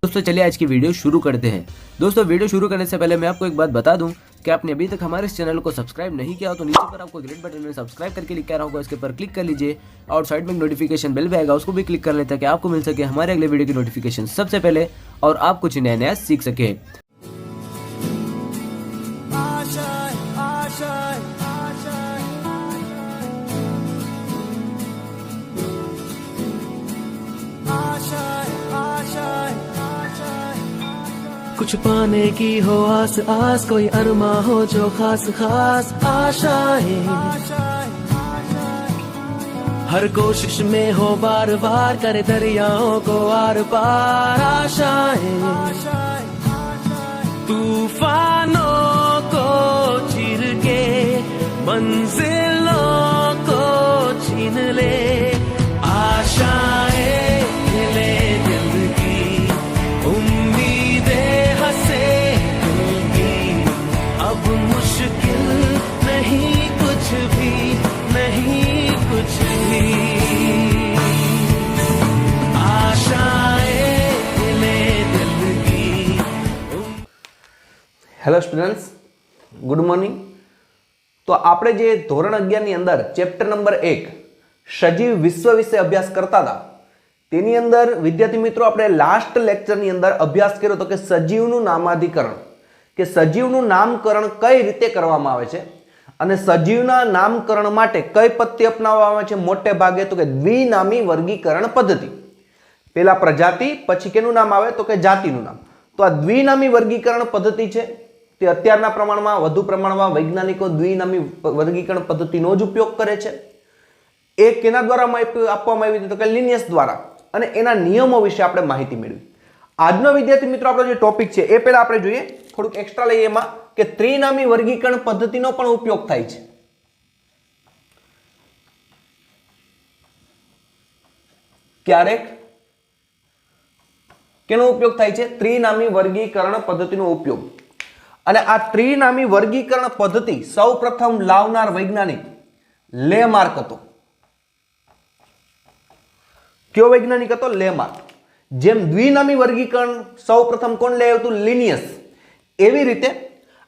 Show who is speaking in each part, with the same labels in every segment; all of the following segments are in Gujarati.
Speaker 1: दोस्तों चलिए आज की वीडियो शुरू करते हैं। दोस्तों वीडियो शुरू करने से पहले मैं आपको एक बात बता दूं कि आपने अभी तक हमारे इस चैनल को सब्सक्राइब नहीं किया हो तो नीचे पर आपको ग्रीन बटन में सब्सक्राइब करके लिखा रहा होगा, इसके ऊपर क्लिक कर लीजिए और साइड में नोटिफिकेशन बेल भी आएगा, उसको भी क्लिक कर लेते हैं कि आपको मिल सके हमारे अगले वीडियो की नोटिफिकेशन सबसे पहले और आप कुछ नया नया सीख सके।
Speaker 2: कुछ पाने की हो आस आस, कोई अरमा हो जो खास खास आशाएं, हर कोशिश में हो बार बार, करे दरियाओं को आर पार आशाएं, तूफानों को चीर के मंजिलों को छीन ले, आशाएं ले दिल की, उम्मीदें हंसे दिल की, अब मुश्किल नहीं कुछ भी, नहीं कुछ भी, आशाएं ले दिल की।
Speaker 3: Hello students, good morning. तो आपणे जे ધોરણ 11 ની અંદર ચેપ્ટર નંબર 1 સજીવ વિશ્વ વિશે અભ્યાસ કરતા હતા તેની અંદર વિદ્યાર્થી મિત્રો આપણે લાસ્ટ લેક્ચરની અંદર અભ્યાસ કર્યો તો કે સજીવનું નામાધિકરણ, કે સજીવનું નામકરણ કઈ રીતે કરવામાં આવે છે અને સજીવના નામકરણ માટે કઈ પદ્ધતિ અપનાવવામાં આવે છે મોટે ભાગે તો કે દ્વિનામી વર્ગીકરણ પદ્ધતિ। પહેલા પ્રજાતિ, પછી કેનું નામ આવે તો કે જાતિનું નામ। તો આ દ્વિનામી વર્ગીકરણ પદ્ધતિ છે તે અત્યારના પ્રમાણમાં વધુ પ્રમાણમાં વૈજ્ઞાનિકો દ્વિનામી વર્ગીકરણ પદ્ધતિનો જ ઉપયોગ કરે છે। એ કેના દ્વારા આપવામાં આવી તો કે લિનિયસ દ્વારા, અને એના નિયમો વિશે આપણે માહિતી મેળવી। આજનો વિદ્યાર્થી મિત્રો આપણો જે ટોપિક છે એ પહેલા આપણે જોઈએ, થોડુંક એક્સ્ટ્રા લઈએ એમાં કે ત્રિનામી વર્ગીકરણ પદ્ધતિનો પણ ઉપયોગ થાય છે। ક્યારેક કેનો ઉપયોગ થાય છે? ત્રિનામી વર્ગીકરણ પદ્ધતિનો ઉપયોગ। અને આ ત્રિનામી વર્ગીકરણ પદ્ધતિ સૌપ્રથમ લાવનાર વૈજ્ઞાનિક લેમાર્ક હતો। કયો વૈજ્ઞાનિક હતો? લેમાર્ક। જેમ દ્વિનામી વર્ગીકરણ સૌપ્રથમ કોણ લઈ આવ્યું હતું? લિનિયસ। એવી રીતે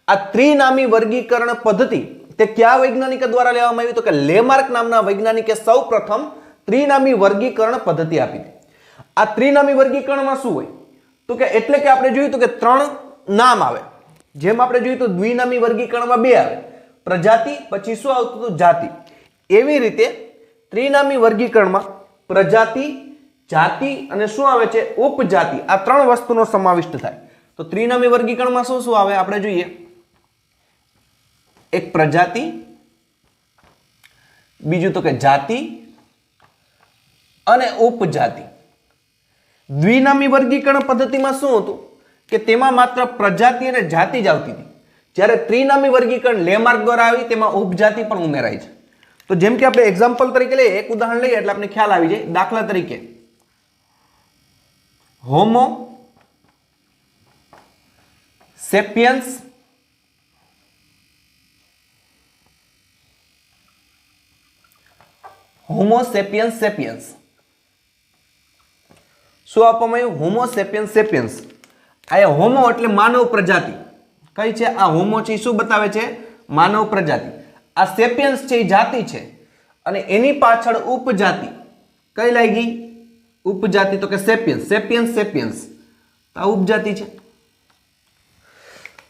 Speaker 3: આ ત્રિનામી વર્ગીકરણ પદ્ધતિ તે કયા વૈજ્ઞાનિક દ્વારા લેવામાં આવી? તો કે લેમાર્ક નામના વૈજ્ઞાનિકે સૌપ્રથમ ત્રિનામી વર્ગીકરણ પદ્ધતિ આપી હતી। આ ત્રિનામી વર્ગીકરણમાં શું હોય તો કે એટલે કે આપણે જોયું તો કે ત્રણ નામ આવે। જેમ આપણે જોયું તો દ્વિનામી વર્ગીકરણમાં બે આવે, પ્રજાતિ, પછી શું આવતું હતું? જાતિ। એવી રીતે ત્રિનામી વર્ગીકરણમાં પ્રજાતિ, જાતિ અને શું આવે છે? ઉપજાતિ। આ ત્રણ વસ્તુનો સમાવિષ્ટ થાય। તો ત્રિનામી વર્ગીકરણમાં શું શું આવે આપણે જોઈએ। એક પ્રજાતિ, બીજું તો કે જાતિ અને ઉપજાતિ। દ્વિનામી વર્ગીકરણ પદ્ધતિમાં શું હતું કે તેમાં માત્ર પ્રજાતિ અને જાતિ જ આવતી હતી, જ્યારે ત્રિનામી વર્ગીકરણ લેમાર્ક દ્વારા આવી તેમાં ઉપજાતિ પણ ઉમેરાય છે। તો જેમ કે આપણે એક્ઝામ્પલ તરીકે લઈએ, એક ઉદાહરણ લઈએ એટલે આપણે ખ્યાલ આવી જાય। દાખલા તરીકે હોમો સેપિયન્સ સેપિયન્સ શું આપવામાં આવ્યું? હોમો સેપિયન્સ સેપિયન્સ। આ હોમો એટલે માનવ પ્રજાતિ, કઈ છે? આ હોમો છે શું બતાવે છે? માનવ પ્રજાતિ। આ સેપિયન્સ છે એ જાતિ છે, અને એની પાછળ ઉપજાતિ કઈ લાગી? ઉપજાતિ તો કે સેપિયન્સ સેપિયન્સ આ ઉપજાતિ છે।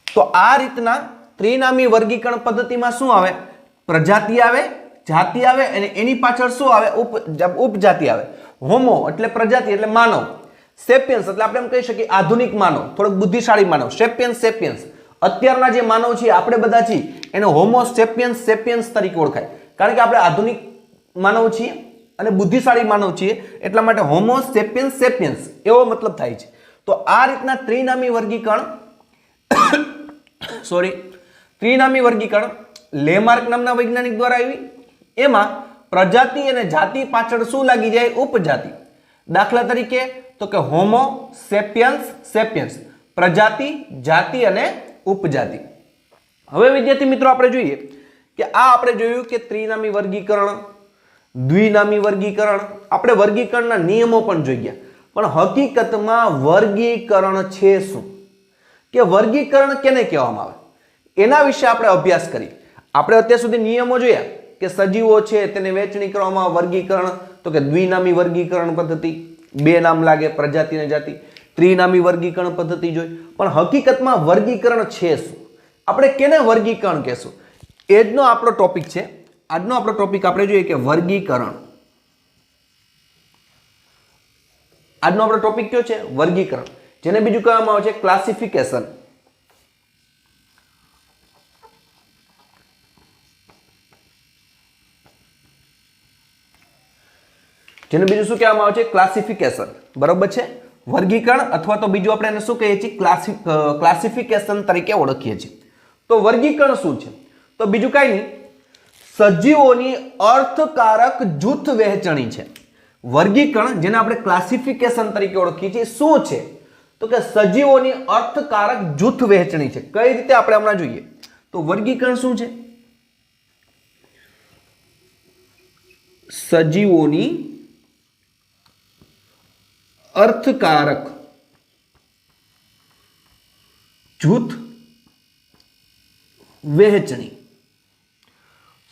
Speaker 3: તો આ રીતના ત્રિનામી વર્ગીકરણ પદ્ધતિમાં શું આવે? પ્રજાતિ આવે, જાતિ આવે અને એની પાછળ શું આવે? ઉપજાતિ આવે। હોમો એટલે પ્રજાતિ એટલે માનવ, સેપિયન્સ એટલે આપણે એમ કહી શકીએ આધુનિક માનવ, થોડોક બુદ્ધિશાળી માનવ। સેપિયન્સ અત્યારના જે માનવ છીએ આપણે બધા છીએ એને હોમો સેપિયન્સ તરીકે ઓળખાય, કારણ કે આપણે આધુનિક માનવ છીએ અને બુદ્ધિશાળી માનવ છીએ, એટલા માટે હોમો સેપિયન્સ એવો મતલબ થાય છે। તો આ રીતના ત્રિનામી વર્ગીકરણ લેમાર્ક નામના વૈજ્ઞાનિક દ્વારા આવી। એમાં પ્રજાતિ અને જાતિ પાછળ શું લાગી જાય? ઉપજાતિ। દાખલા તરીકે તો કે હોમો સેપિયન્સ પ્રજાતિ, જાતિ અને ઉપજાતિ। હવે વિદ્યાર્થી મિત્રો આપણે જોઈએ કે આ આપણે જોયું કે ત્રિનામી વર્ગીકરણ, દ્વિનામી વર્ગીકરણ, આપણે વર્ગીકરણના નિયમો પણ જોઈ ગયા। પણ હકીકતમાં વર્ગીકરણ છે શું, કે વર્ગીકરણ કેને કહેવામાં આવે એના વિશે આપણે અભ્યાસ કરી. આપણે અત્યાર સુધી નિયમો જોયા કે સજીવો છે તેને વહેંચણી કરવામાં વર્ગીકરણ, તો કે દ્વિનામી વર્ગીકરણ પદ્ધતિ, બે નામ લાગે પ્રજાતિ અને જાતિ. ત્રિનામી વર્ગીકરણ પદ્ધતિ જોઈ. પણ હકીકતમાં વર્ગીકરણ છે શું, આપણે કેને વર્ગીકરણ કહેશું, એ જનો આપણો ટોપિક છે. આજનો આપણો ટોપિક આપણે જોઈએ કે વર્ગીકરણ. આજનો આપણો ટોપિક કયો છે? વર્ગીકરણ, જેને બીજું કહેવામાં આવે છે ક્લાસિફિકેશન. જેને બીજું શું કહેવામાં આવે છે? ક્લાસિફિકેશન. બરોબર છે? વર્ગીકરણ અથવા તો બીજું આપણે એને શું કહીએ છીએ? ક્લાસિફિકેશન તરીકે ઓળખીએ છીએ. તો વર્ગીકરણ શું છે? તો બીજું કાંઈ નહીં, સજીવોની અર્થકારક જૂથ વહેંચણી છે. વર્ગીકરણ જેને આપણે ક્લાસિફિકેશન તરીકે ઓળખીએ છીએ શું છે? તો કે સજીવોની અર્થકારક જૂથ વહેંચણી છે. કઈ રીતે આપણે હમણાં જોઈએ. તો વર્ગીકરણ શું છે? સજીવોની અર્થકારક જૂથ વહેંચણી.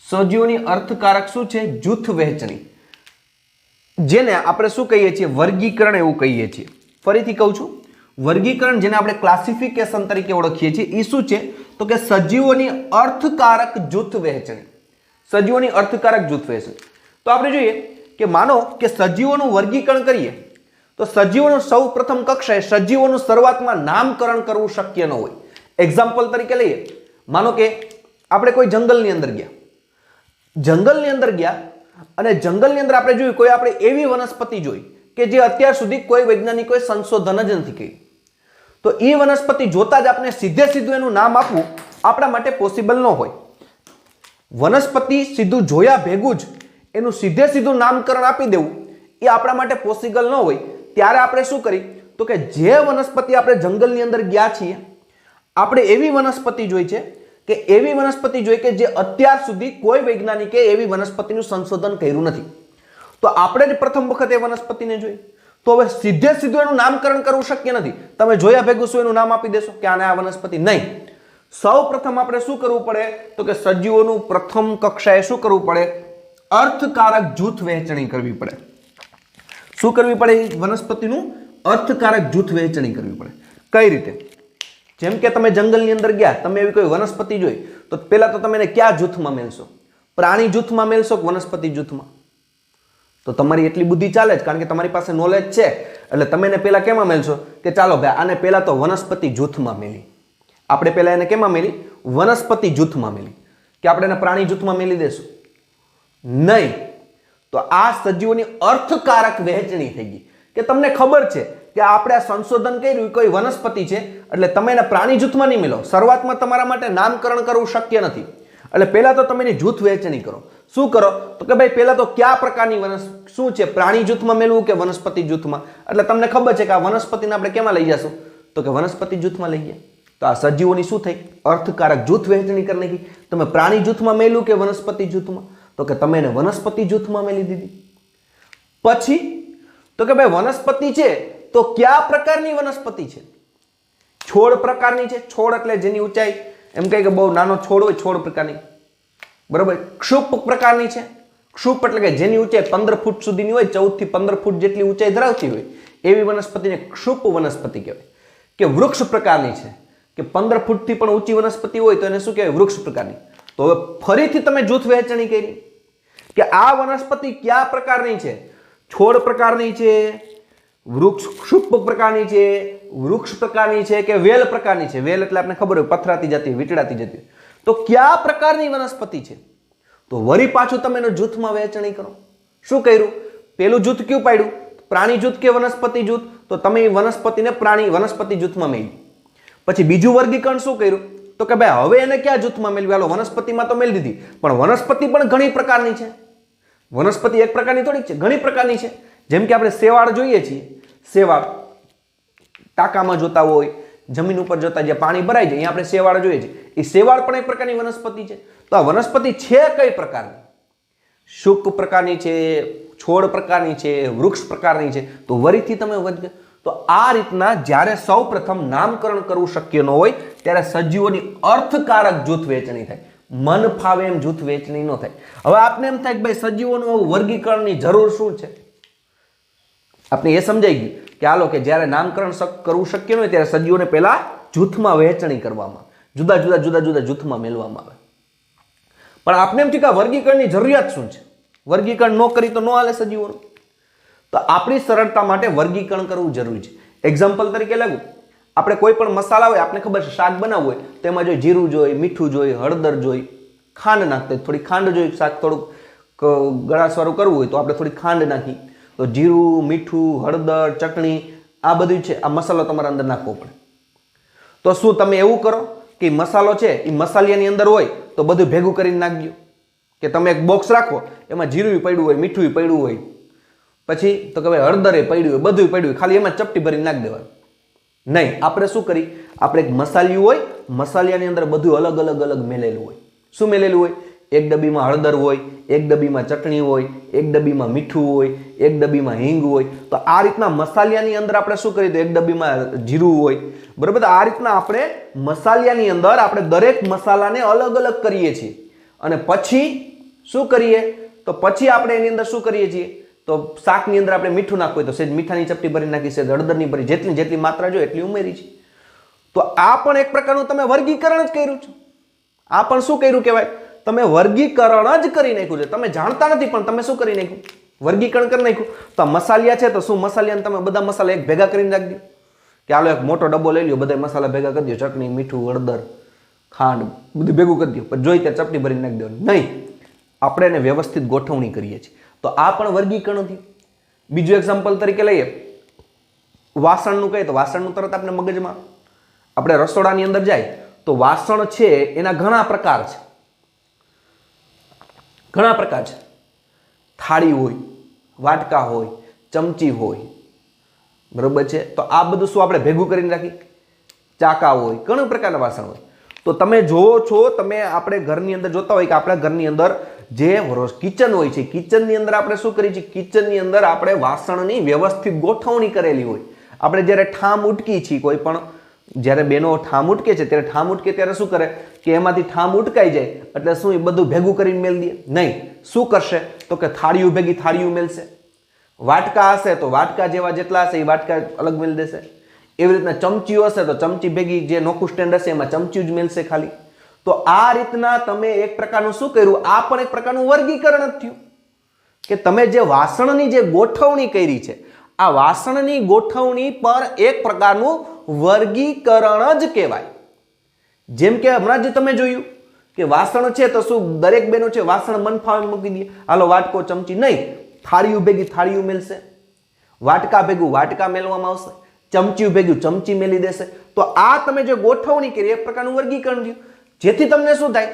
Speaker 3: સજીવોની અર્થકારક શું છે? જૂથ વહેંચણી, જેને આપણે શું કહીએ છીએ? વર્ગીકરણ એવું કહીએ છીએ. ફરીથી કહું છું, વર્ગીકરણ જેને આપણે ક્લાસિફિકેશન તરીકે ઓળખીએ છીએ એ શું છે? તો કે સજીવોની અર્થકારક જૂથ વહેંચણી. સજીવોની અર્થકારક જૂથ વહેંચણી. તો આપણે જોઈએ કે માનો કે સજીવોનું વર્ગીકરણ કરીએ તો સજીવોનું સૌ પ્રથમ કક્ષાએ સજીવોનું શરૂઆતમાં નામકરણ કરવું શક્ય ન હોય. એક્ઝામ્પલ તરીકે લઈએ, માનો કે આપણે કોઈ જંગલની અંદર ગયા, જંગલની અંદર ગયા અને જંગલની અંદર આપણે જોયું કોઈ આપણે એવી વનસ્પતિ જોઈ કે જે અત્યાર સુધી કોઈ વૈજ્ઞાનિકોએ સંશોધન જ નથી કર્યું. તો એ વનસ્પતિ જોતા જ આપણે સીધે સીધું એનું નામ આપવું આપણા માટે પોસિબલ ન હોય. વનસ્પતિ સીધું જોયા ભેગું જ એનું સીધે સીધું નામકરણ આપી દેવું એ આપણા માટે પોસિબલ ન હોય. ત્યારે આપણે શું કરી, તો કે જે વનસ્પતિ આપણે જંગલની અંદર ગયા છીએ, આપણે એવી વનસ્પતિ જોઈ છે કે એવી વનસ્પતિ જોઈ કે જે અત્યાર સુધી કોઈ વૈજ્ઞાનિકે એવી વનસ્પતિનું સંશોધન કર્યું નથી. તો આપણે જ પ્રથમ વખત એ વનસ્પતિને જોઈ, તો હવે સીધે સીધું એનું નામકરણ કરવું શક્ય નથી. તમે જોયા ભેગું શું એનું નામ આપી દેશો કે આને આ વનસ્પતિ? નહીં. સૌ પ્રથમ આપણે શું કરવું પડે, તો કે સજીવોનું પ્રથમ કક્ષાએ શું કરવું પડે? અર્થકારક જૂથ વહેંચણી કરવી પડે. શું કરવી પડે? વનસ્પતિનું અર્થકારક જૂથ વહેંચણી કરવી પડે. કઈ રીતે? જેમ કે તમે જંગલની અંદર ગયા, તમે એવી કોઈ વનસ્પતિ જોઈ, તો પહેલા તો તમે એને ક્યાં જૂથમાં મેળશો? પ્રાણી જૂથમાં મેળશો કે વનસ્પતિ જૂથમાં? તો તમારી એટલી બુદ્ધિ ચાલે જ, કારણ કે તમારી પાસે નોલેજ છે, એટલે તમે એને પહેલા કેમાં મેળશો કે ચાલો ભાઈ આને પહેલા તો વનસ્પતિ જૂથમાં મેલી. આપણે પહેલા એને કેમાં મેલી? વનસ્પતિ જૂથમાં મેલી. કે આપણે એને પ્રાણી જૂથમાં મેલી દેશું? નહીં. તો આ સજીવોની અર્થકારક વહેંચણી થઈ ગઈ કે તમને ખબર છે કે આપણે આ સંશોધન કર્યું કોઈ વનસ્પતિ છે, એટલે તમે એને પ્રાણી જૂથમાં નહીં મેલો. શરૂઆતમાં તમારા માટે નામકરણ કરવું શક્ય નથી, એટલે પહેલા તો તમે એની જૂથ વહેંચણી કરો. શું કરો? તો કે ભાઈ પહેલા તો કયા પ્રકારની શું છે, પ્રાણી જૂથમાં મેળવું કે વનસ્પતિ જૂથમાં? એટલે તમને ખબર છે કે આ વનસ્પતિને આપણે કેમાં લઈ જશું? તો કે વનસ્પતિ જૂથમાં લઈ ગયા. તો આ સજીવોની શું થઈ? અર્થકારક જૂથ વહેંચણી કરી નાખી. તમે પ્રાણી જૂથમાં મેળવું કે વનસ્પતિ જૂથમાં? તો કે તમે એને વનસ્પતિ જૂથમાં મેલી દીધી. પછી તો કે ભાઈ વનસ્પતિ છે તો કયા પ્રકારની વનસ્પતિ છે? છોડ પ્રકારની છે. છોડ એટલે જેની ઊંચાઈ એમ કહે કે બહુ નાનો છોડ હોય, છોડ પ્રકારની. બરોબર. ક્ષુપ પ્રકારની છે. ક્ષુપ એટલે કે જેની ઊંચાઈ 15 ફૂટ સુધીની હોય, 14 થી 15 ફૂટ જેટલી ઊંચાઈ ધરાવતી હોય, એવી વનસ્પતિને ક્ષુપ વનસ્પતિ કહેવાય. કે વૃક્ષ પ્રકારની છે, કે 15 ફૂટથી પણ ઊંચી વનસ્પતિ હોય તો એને શું કહેવાય? વૃક્ષ પ્રકારની. તો હવે ફરીથી તમે જૂથ વહેંચણી કરી કે આ વનસ્પતિ કયા પ્રકારની છે? છોડ પ્રકારની છે, વૃક્ષ ક્ષુપ પ્રકારની છે, વૃક્ષ પ્રકારની છે કે વેલ પ્રકારની છે? વેલ એટલે આપણે ખબર હોય પથરાતી જતી, વીંટળાતી જતી. તો કયા પ્રકારની વનસ્પતિ છે? તો વળી પાછું તમે એનો જૂથમાં વહેંચણી કરો. શું કર્યું? પેલું જૂથ કયું પાડ્યું? પ્રાણી જૂથ કે વનસ્પતિ જૂથ? તો તમે વનસ્પતિને વનસ્પતિ જૂથમાં મેળવી. પછી બીજું વર્ગીકરણ શું કર્યું? તો કે ભાઈ હવે એને ક્યાં જૂથમાં મેળવી? હાલો વનસ્પતિમાં તો મેળવી દીધી, પણ વનસ્પતિ પણ ઘણી પ્રકારની છે. વનસ્પતિ એક પ્રકારની થોડીક છે, ઘણી પ્રકારની છે. જેમ કે આપણે શેવાળ જોઈએ છીએ, શેવાળ ટાંકામાં જોતા હોય, જમીન ઉપર જોતા જ્યાં પાણી ભરાઈ જાય, અહીંયા આપણે શેવાળ જોઈએ છીએ. એ શેવાળ પણ એક પ્રકારની વનસ્પતિ છે. તો આ વનસ્પતિ છે કઈ પ્રકારની? શુક પ્રકારની છે, છોડ પ્રકારની છે, વૃક્ષ પ્રકારની છે, તો વરીથી તમે વર્ગ. તો આ રીતના જ્યારે સૌ પ્રથમ નામકરણ કરવું શક્ય ન હોય ત્યારે સજીવોની અર્થકારક જૂથ વહેંચણી થાય. મન ફાવે એમ જૂથ વહેંચણી ન થાય. હવે આપને એમ થાય કે ભાઈ સજીવોનું વર્ગીકરણની જરૂર શું છે? આપણે એ સમજાઈ ગયું કે હાલો કે જ્યારે નામકરણ કરવું શક્ય ન હોય ત્યારે સજીવોને પહેલા જૂથમાં વહેંચણી કરવામાં, જુદા જુદા જૂથમાં મેળવામાં આવે. પણ આપણે એમ થયું કે વર્ગીકરણની જરૂરિયાત શું છે? વર્ગીકરણ ન કરી તો ન હાલે સજીવોનું. તો આપણી સરળતા માટે વર્ગીકરણ કરવું જરૂરી છે. એક્ઝામ્પલ તરીકે લાગુ, આપણે કોઈ પણ મસાલા હોય, આપણે ખબર છે શાક બનાવવું હોય તો એમાં જોઈએ જીરું જોઈએ, મીઠું જોઈએ, હળદર જોઈએ, ખાંડ નાખते, થોડી ખાંડ જોઈએ. શાક થોડુંક ગળાશવાળું કરવું હોય તો આપણે થોડી ખાંડ નાખી. તો જીરું, મીઠું, હળદર, ચટણી આ બધું છે, આ મસાલો તમારા અંદર નાખવો પડે. તો શું તમે એવું કરો કે મસાલો છે એ મસાલિયાની અંદર હોય તો બધું ભેગું કરીને નાખજો? કે તમે એક બોક્સ રાખો, એમાં જીરું પડ્યું હોય, મીઠું પડ્યું હોય, પછી તો કે ભાઈ હળદરે પડ્યું હોય, બધું પડ્યું હોય, ખાલી એમાં ચપટી ભરીને નાખી દેવાનું? નહીં. આપણે શું કરી, આપણે એક મસાલિયું હોય, મસાલિયાની અંદર બધું અલગ મેલેલું હોય. શું મેલેલું હોય? એક ડબ્બીમાં હળદર હોય, એક ડબ્બીમાં ચટણી હોય, એક ડબ્બીમાં મીઠું હોય, એક ડબ્બીમાં હિંગ હોય. તો આ રીતના મસાલિયાની અંદર આપણે શું કરીએ તો એક ડબ્બીમાં જીરું હોય, બરાબર. આ રીતના આપણે મસાલિયાની અંદર આપણે દરેક મસાલાને અલગ કરીએ છીએ. અને પછી શું કરીએ તો પછી આપણે એની અંદર શું કરીએ છીએ તો શાકની અંદર આપણે મીઠું નાખવું હોય તો સેજ મીઠાની ચપટી ભરી નાખી, સેજ હળદરની ભરી, જેટલી માત્રા જોઈએ એટલી ઉમેરી છે. તો આ પણ એક પ્રકારનું તમે વર્ગીકરણ જ કર્યું છે. આ પણ શું કર્યું કહેવાય? તમે વર્ગીકરણ જ કરી નાખ્યું છે. તમે જાણતા નથી પણ તમે શું કરી નાખ્યું? વર્ગીકરણ કરી નાખ્યું. તો મસાલિયા છે તો શું મસાલિયાને તમે બધા મસાલા એક ભેગા કરીને રાખી દો કે હાલો એક મોટો ડબ્બો લઈ લ્યો, બધા મસાલા ભેગા કરી દો, ચટણી, મીઠું, હળદર, ખાંડ બધું ભેગું કરી દો, પણ જોઈ ત્યાં ચપટી ભરીને નાખી દેવાની નહીં. આપણે એને વ્યવસ્થિત ગોઠવણી કરીએ છીએ. તો આ પણ વર્ગીકરણ નથી. બીજું એક્ઝામ્પલ તરીકે લઈએ, વાસણનું કહીએ તો વાસણનું તરત આપણે મગજમાં, આપણે રસોડાની અંદર જાય તો વાસણ છે એના ઘણા પ્રકાર છે. થાળી હોય, વાટકા હોય, ચમચી હોય, બરોબર છે. તો આ બધું શું આપણે ભેગું કરીને રાખી? ચાકા હોય, ઘણા પ્રકારના વાસણ હોય. તો તમે જોવો છો, તમે આપણે ઘરની અંદર જોતા હોય કે આપણા ઘરની અંદર જે કિચન હોય છે, કિચનની અંદર આપણે શું કરીએ છીએ? કિચનની અંદર આપણે વાસણની વ્યવસ્થિત ગોઠવણી કરેલી હોય. આપણે જ્યારે ઠામ ઉટકી છીએ, કોઈ પણ જ્યારે બેનો ઠામ ઉટકે છે ત્યારે ઠામ ઉટકે ત્યારે શું કરે કે એમાંથી ઠામ ઉટકાઈ જાય એટલે શું એ બધું ભેગું કરીને મેળ દે? નહીં. શું કરશે તો કે થાળીઓ ભેગી થાળીઓ મેલશે. વાટકા હશે તો વાટકા જેવા જેટલા હશે એ વાટકા અલગ મેળ દેશે. એવી રીતના ચમચીઓ હશે તો ચમચી ભેગી જે નોખું સ્ટેન્ડ હશે એમાં ચમચી જ મેલશે ખાલી. તો આ રીતના તમે એક પ્રકારનું શું કર્યું? આ પણ એક પ્રકારનું વર્ગીકરણ જ થયું કે તમે જે વાસણની જે ગોઠવણી કરી છે, આ વાસણની ગોઠવણી પર એક પ્રકારનું વર્ગીકરણ જ કહેવાય. જેમ કે હમણાં જે તમે જોયું કે વાસણ છે તો શું દરેક બેનો છે વાસણ મન ફાવે મૂકી દે, હાલો વાટકો, ચમચી નહીં. થાળીઓ ભેગી થાળીઓ મેલશે, વાટકા ભેગું વાટકા મેલવામાં આવશે, ચમચી ભેગું ચમચી મેલી દેશે. તો આ તમે જે ગોઠવણી કરી એક પ્રકારનું વર્ગીકરણ થયું. જેથી તમને શું થાય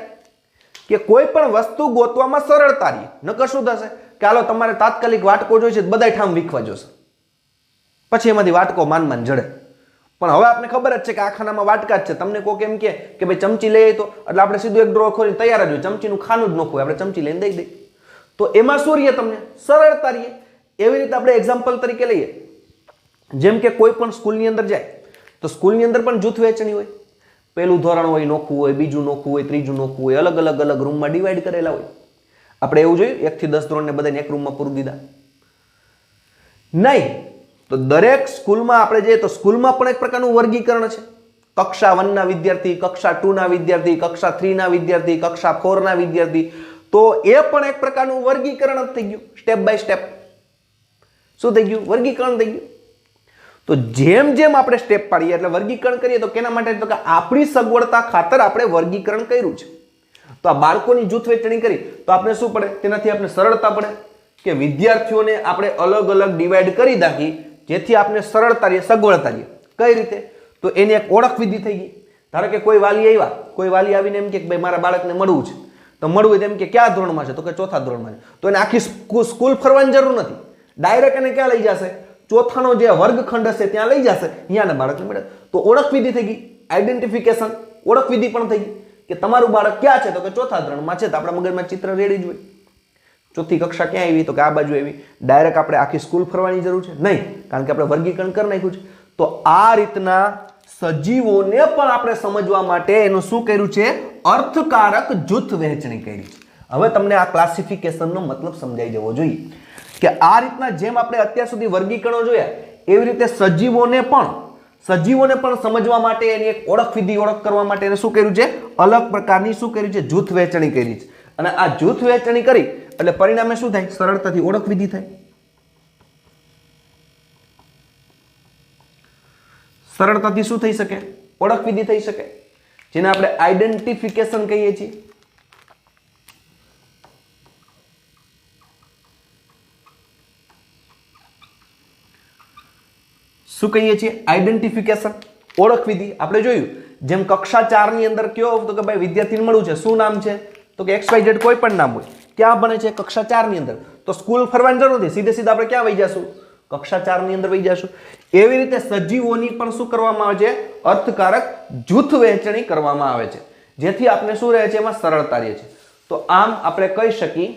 Speaker 3: કે કોઈ પણ વસ્તુ ગોતવામાં સરળતા રહે. નકર શું થશે કે હાલો તમારે તાત્કાલિક વાટકો જોઈશે તો બધાય ઠામ વીખવા જોશે, પછી એમાંથી વાટકો માન જડે. પણ હવે આપણે ખબર જ છે કે આ ખાનામાં વાટકા જ છે. તમને કોઈક એમ કે ભાઈ ચમચી લઈ તો એટલે આપણે સીધું એક ડ્રો ખોલી તૈયાર જ હોય, ચમચીનું ખાનું જ નોખવું, આપણે ચમચી લઈને દઈ દઈએ. તો એમાં શું રહીએ? તમને સરળતા રહીએ. એવી રીતે આપણે એક્ઝામ્પલ તરીકે લઈએ, જેમ કે કોઈ પણ સ્કૂલની અંદર જાય તો સ્કૂલની અંદર પણ જૂથ વહેંચણી હોય. પહેલું ધોરણ હોય નોખવું હોય, બીજું નોખવું હોય, ત્રીજું નોખવું હોય, અલગ રૂમમાં ડિવાઈડ કરેલા હોય. આપણે એવું જોયું 1 થી 10 ધોરણને બધાને એક રૂમમાં પૂરી દીધા? નહીં. તો દરેક સ્કૂલમાં આપણે જઈએ તો સ્કૂલમાં પણ એક પ્રકારનું વર્ગીકરણ છે. કક્ષા 1 ના વિદ્યાર્થી, કક્ષા 2 ના વિદ્યાર્થી, કક્ષા 3 ના વિદ્યાર્થી, કક્ષા 4 ના વિદ્યાર્થી. તો એ પણ એક પ્રકારનું વર્ગીકરણ જ થઈ ગયું. સ્ટેપ બાય સ્ટેપ શું થઈ ગયું? વર્ગીકરણ થઈ ગયું. તો જેમ જેમ આપણે સ્ટેપ પાડીએ એટલે વર્ગીકરણ કરીએ તો કેના માટે? તો કે આપણી સગવડતા ખાતર આપણે વર્ગીકરણ કર્યું છે. તો આ બાળકોની જૂથ વહેંચણી કરી તો આપણે શું પડે? તેનાથી આપણે સરળતા પડે કે વિદ્યાર્થીઓને આપણે અલગ ડિવાઈડ કરી નાખી જેથી આપણે સરળતા રહીએ, સગવડતા રહીએ. કઈ રીતે? તો એની એક ઓળખ વિધિ થઈ ગઈ. ધારો કે કોઈ વાલી આવ્યા, કોઈ વાલી આવીને એમ કે ભાઈ મારા બાળકને મળવું છે, તો મળવું તેમ કે કયા ધોરણમાં છે? તો કે 4થા ધોરણમાં છે. તો એને આખી સ્કૂલ ફરવાની જરૂર નથી, ડાયરેક્ટ એને ક્યાં લઈ જશે? 4થાનો જે વર્ગખંડ હશે ત્યાં લઈ જશે, અહીંયાના બાળકને મળે. તો ઓળખ વિધિ થઈ ગઈ, આઈડેન્ટિફિકેશન, ઓળખ વિધિ પણ થઈ ગઈ કે તમારું બાળક ક્યાં છે? તો કે 4થા ધોરણમાં છે. તો આપણા મગજમાં ચિત્ર રેડી જ હોય. ચોથી કક્ષા ક્યાં આવી? તો કે આ બાજુ આવી. ડાયરેક્ટ આપણે આખી સ્કૂલ ફરવાની જરૂર છે? નહીં, કારણ કે આપણે વર્ગીકરણ કરી નાખ્યું છે. તો આ રીતના સજીવોને પણ આપણે સમજવા માટે એનું શું કર્યું છે? અર્થકારક જૂથ વહેંચણી કરી છે. હવે તમને આ ક્લાસિફિકેશનનો મતલબ સમજાઈ જવો જોઈએ કે આ રીતના જેમ આપણે અત્યાર સુધી વર્ગીકરણો જોયા એવી રીતે સજીવોને પણ સમજવા માટે એની એક ઓળખ વિધિ ઓળખ કરવા માટે એને શું કર્યું છે? અલગ પ્રકારની શું કર્યું છે? જૂથ વહેંચણી કરી છે. અને આ જૂથ વહેંચણી કરી એટલે પરિણામે શું થાય? સરળતાથી ઓળખ વિધિ થાય. સરળતાથી શું થઈ શકે? ઓળખ વિધિ થઈ શકે, જેને આપણે આઈડેન્ટિફિકેશન કહીએ છીએ. શું કહીએ છીએ? આઈડેન્ટિફિકેશન, ઓળખ વિધિ. આપણે જોયું જેમ કક્ષા 4 ની અંદર કયો તો કે ભાઈ વિદ્યાર્થીને મળવું છે, શું નામ છે? તો કે XYZ કોઈ પણ નામ હોય. ક્યાં બને છે? કક્ષા 4 ની અંદર. તો સ્કૂલ ફરવાની જરૂર નથી, સીધે સીધા આપણે ક્યાં વહી જશું? કક્ષા 4 ની અંદર વહી જશું. એવી રીતે સજીવોની પણ શું કરવામાં આવે છે? અર્થકારક જૂથ વહેંચણી કરવામાં આવે છે, જેથી આપણે શું રહે છે? એમાં સરળતા રહે છે. તો આમ આપણે કહી શકીએ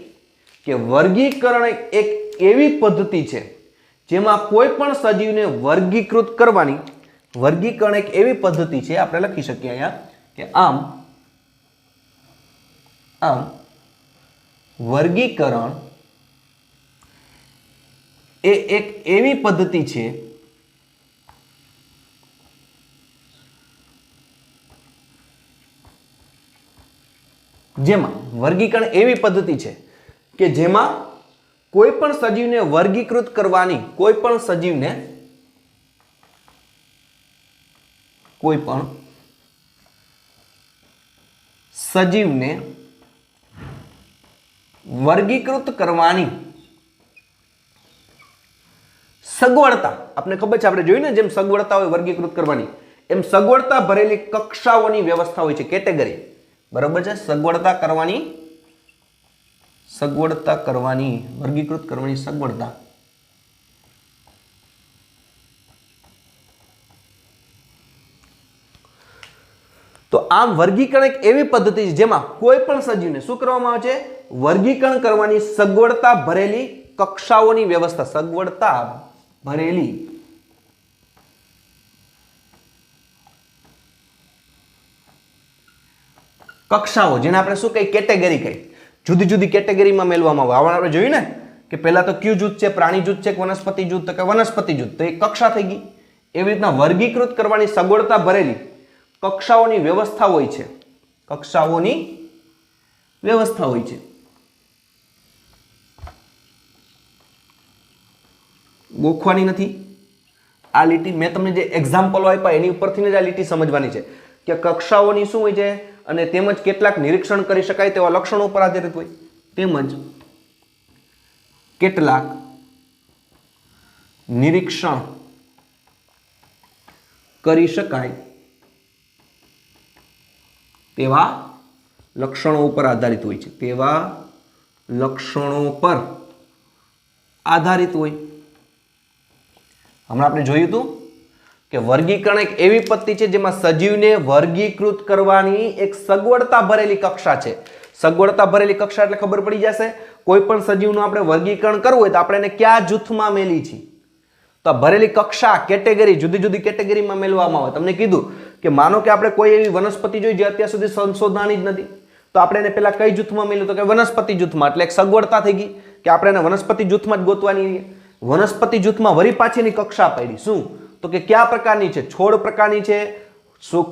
Speaker 3: કે વર્ગીકરણ એક એવી પદ્ધતિ છે જેમાં કોઈ પણ સજીવને વર્ગીકૃત કરવાની, વર્ગીકરણ એક એવી પદ્ધતિ છે, આપણે લખી શકીએ અહીંયા કે આમ વર્ગીકરણ એ એક એવી પદ્ધતિ છે જેમાં વર્ગીકરણ એવી પદ્ધતિ છે કે જેમાં કોઈ પણ સજીવને વર્ગીકૃત કરવાની, કોઈ પણ સજીવને વર્ગીકૃત કરવાની સગવડતા, આપણે ખબર છે, આપણે જોયું ને જેમ સગવડતા હોય વર્ગીકૃત કરવાની, એમ સગવડતા ભરેલી કક્ષાઓની વ્યવસ્થા હોય છે, કેટેગરી. બરાબર છે? સગવડતા કરવાની, વર્ગીકૃત કરવાની સગવડતા. તો આમ વર્ગીકરણ એક એવી પદ્ધતિ છે જેમાં કોઈ પણ સજીવને શું કરવામાં આવે છે? વર્ગીકરણ કરવાની સગવડતા ભરેલી કક્ષાઓની વ્યવસ્થા. સગવડતા ભરેલી કક્ષાઓ, જેને આપણે શું કહીએ? કેટેગરી કહીએ. જુદી જુદી કેટેગરીમાં મેળવવામાં આવે. આપણે જોયું ને કે પહેલા તો કયું જૂથ છે? પ્રાણી જૂથ છે કે વનસ્પતિ જૂથ? તો કે વનસ્પતિ જૂથ. તો એ કક્ષા થઈ ગઈ. એવી રીતના વર્ગીકૃત કરવાની સગવડતા ભરેલી કક્ષાઓની વ્યવસ્થા હોય છે. કક્ષાઓની વ્યવસ્થા હોય છે. ગોખવાની નથી આ લીટી. મેં તમને જે એક્ઝામ્પલો આપ્યા એની ઉપરથી જ આ લીટી સમજવાની છે કે કક્ષાઓની શું હોય છે અને તેમજ કેટલાક નિરીક્ષણ કરી શકાય તેવા લક્ષણો પર આધારિત હોય, તેમજ કેટલાક નિરીક્ષણ કરી શકાય તેવા લક્ષણો ઉપર આધારિત હોય છે. તેવા લક્ષણો પર આધારિત હોય. હમણાં આપણે જોયું હતું કે વર્ગીકરણ એક એવી પદ્ધતિ છે જેમાં સજીવને વર્ગીકૃત કરવાની એક સગવડતા ભરેલી કક્ષા છે. સગવડતા ભરેલી કક્ષા એટલે ખબર પડી જશે કોઈ પણ સજીવનું આપણે વર્ગીકરણ કરવું હોય તો આપણે એને કયા જૂથમાં મેલી છીએ? તો ભરેલી કક્ષા, કેટેગરી, જુદી જુદી કેટેગરીમાં મેળવવામાં આવે. તમને કીધું કે માનો કે આપણે કોઈ એવી વનસ્પતિ જોઈ જે અત્યાર સુધી સંશોધનાની જ નથી, તો આપણે એને પેલા કઈ જૂથમાં મેળવ્યું? તો કે વનસ્પતિ જૂથમાં. એટલે એક સગવડતા થઈ ગઈ કે આપણે એને વનસ્પતિ જૂથમાં જ ગોતવાની. વનસ્પતિ જૂથમાં વળી પાછળની કક્ષા પડી. શું? તો કે કયા પ્રકારની છે? છોડ પ્રકારની છે,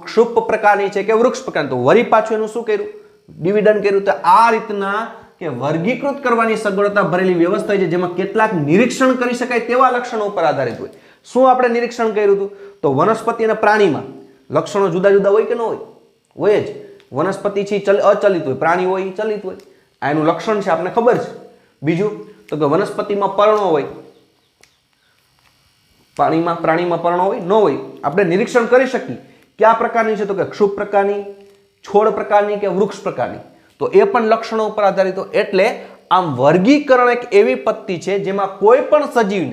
Speaker 3: ક્ષુપ પ્રકારની છે કે વૃક્ષ પ્રકારની? તો વળી પાછું એનું શું કર્યું? ડિવિડન્ડ કર્યું. તો આ રીતના કે વર્ગીકૃત કરવાની સગવડતા ભરેલી વ્યવસ્થા છે જેમાં કેટલાક નિરીક્ષણ કરી શકાય તેવા લક્ષણો ઉપર આધારિત હોય. શું આપણે નિરીક્ષણ કર્યું હતું? તો વનસ્પતિ અને પ્રાણીમાં લક્ષણો જુદા જુદા હોય કે ન હોય? હોય જ. વનસ્પતિ છે અચલિત હોય, પ્રાણી હોય ચલિત હોય. આ એનું લક્ષણ છે, આપણને ખબર છે. બીજું તો કે વનસ્પતિમાં પર્ણો હોય, પ્રાણીમાં પર્ણો હોય ન હોય. આપણે નિરીક્ષણ કરી શકીએ કયા પ્રકારની છે? તો કે ક્ષુપ પ્રકારની, છોડ પ્રકારની કે વૃક્ષ પ્રકારની. તો એ પણ લક્ષણો ઉપર આધારિત હોય. એટલે આમ વર્ગીકરણ એક એવી પદ્ધતિ છે જેમાં કોઈ પણ સજીવ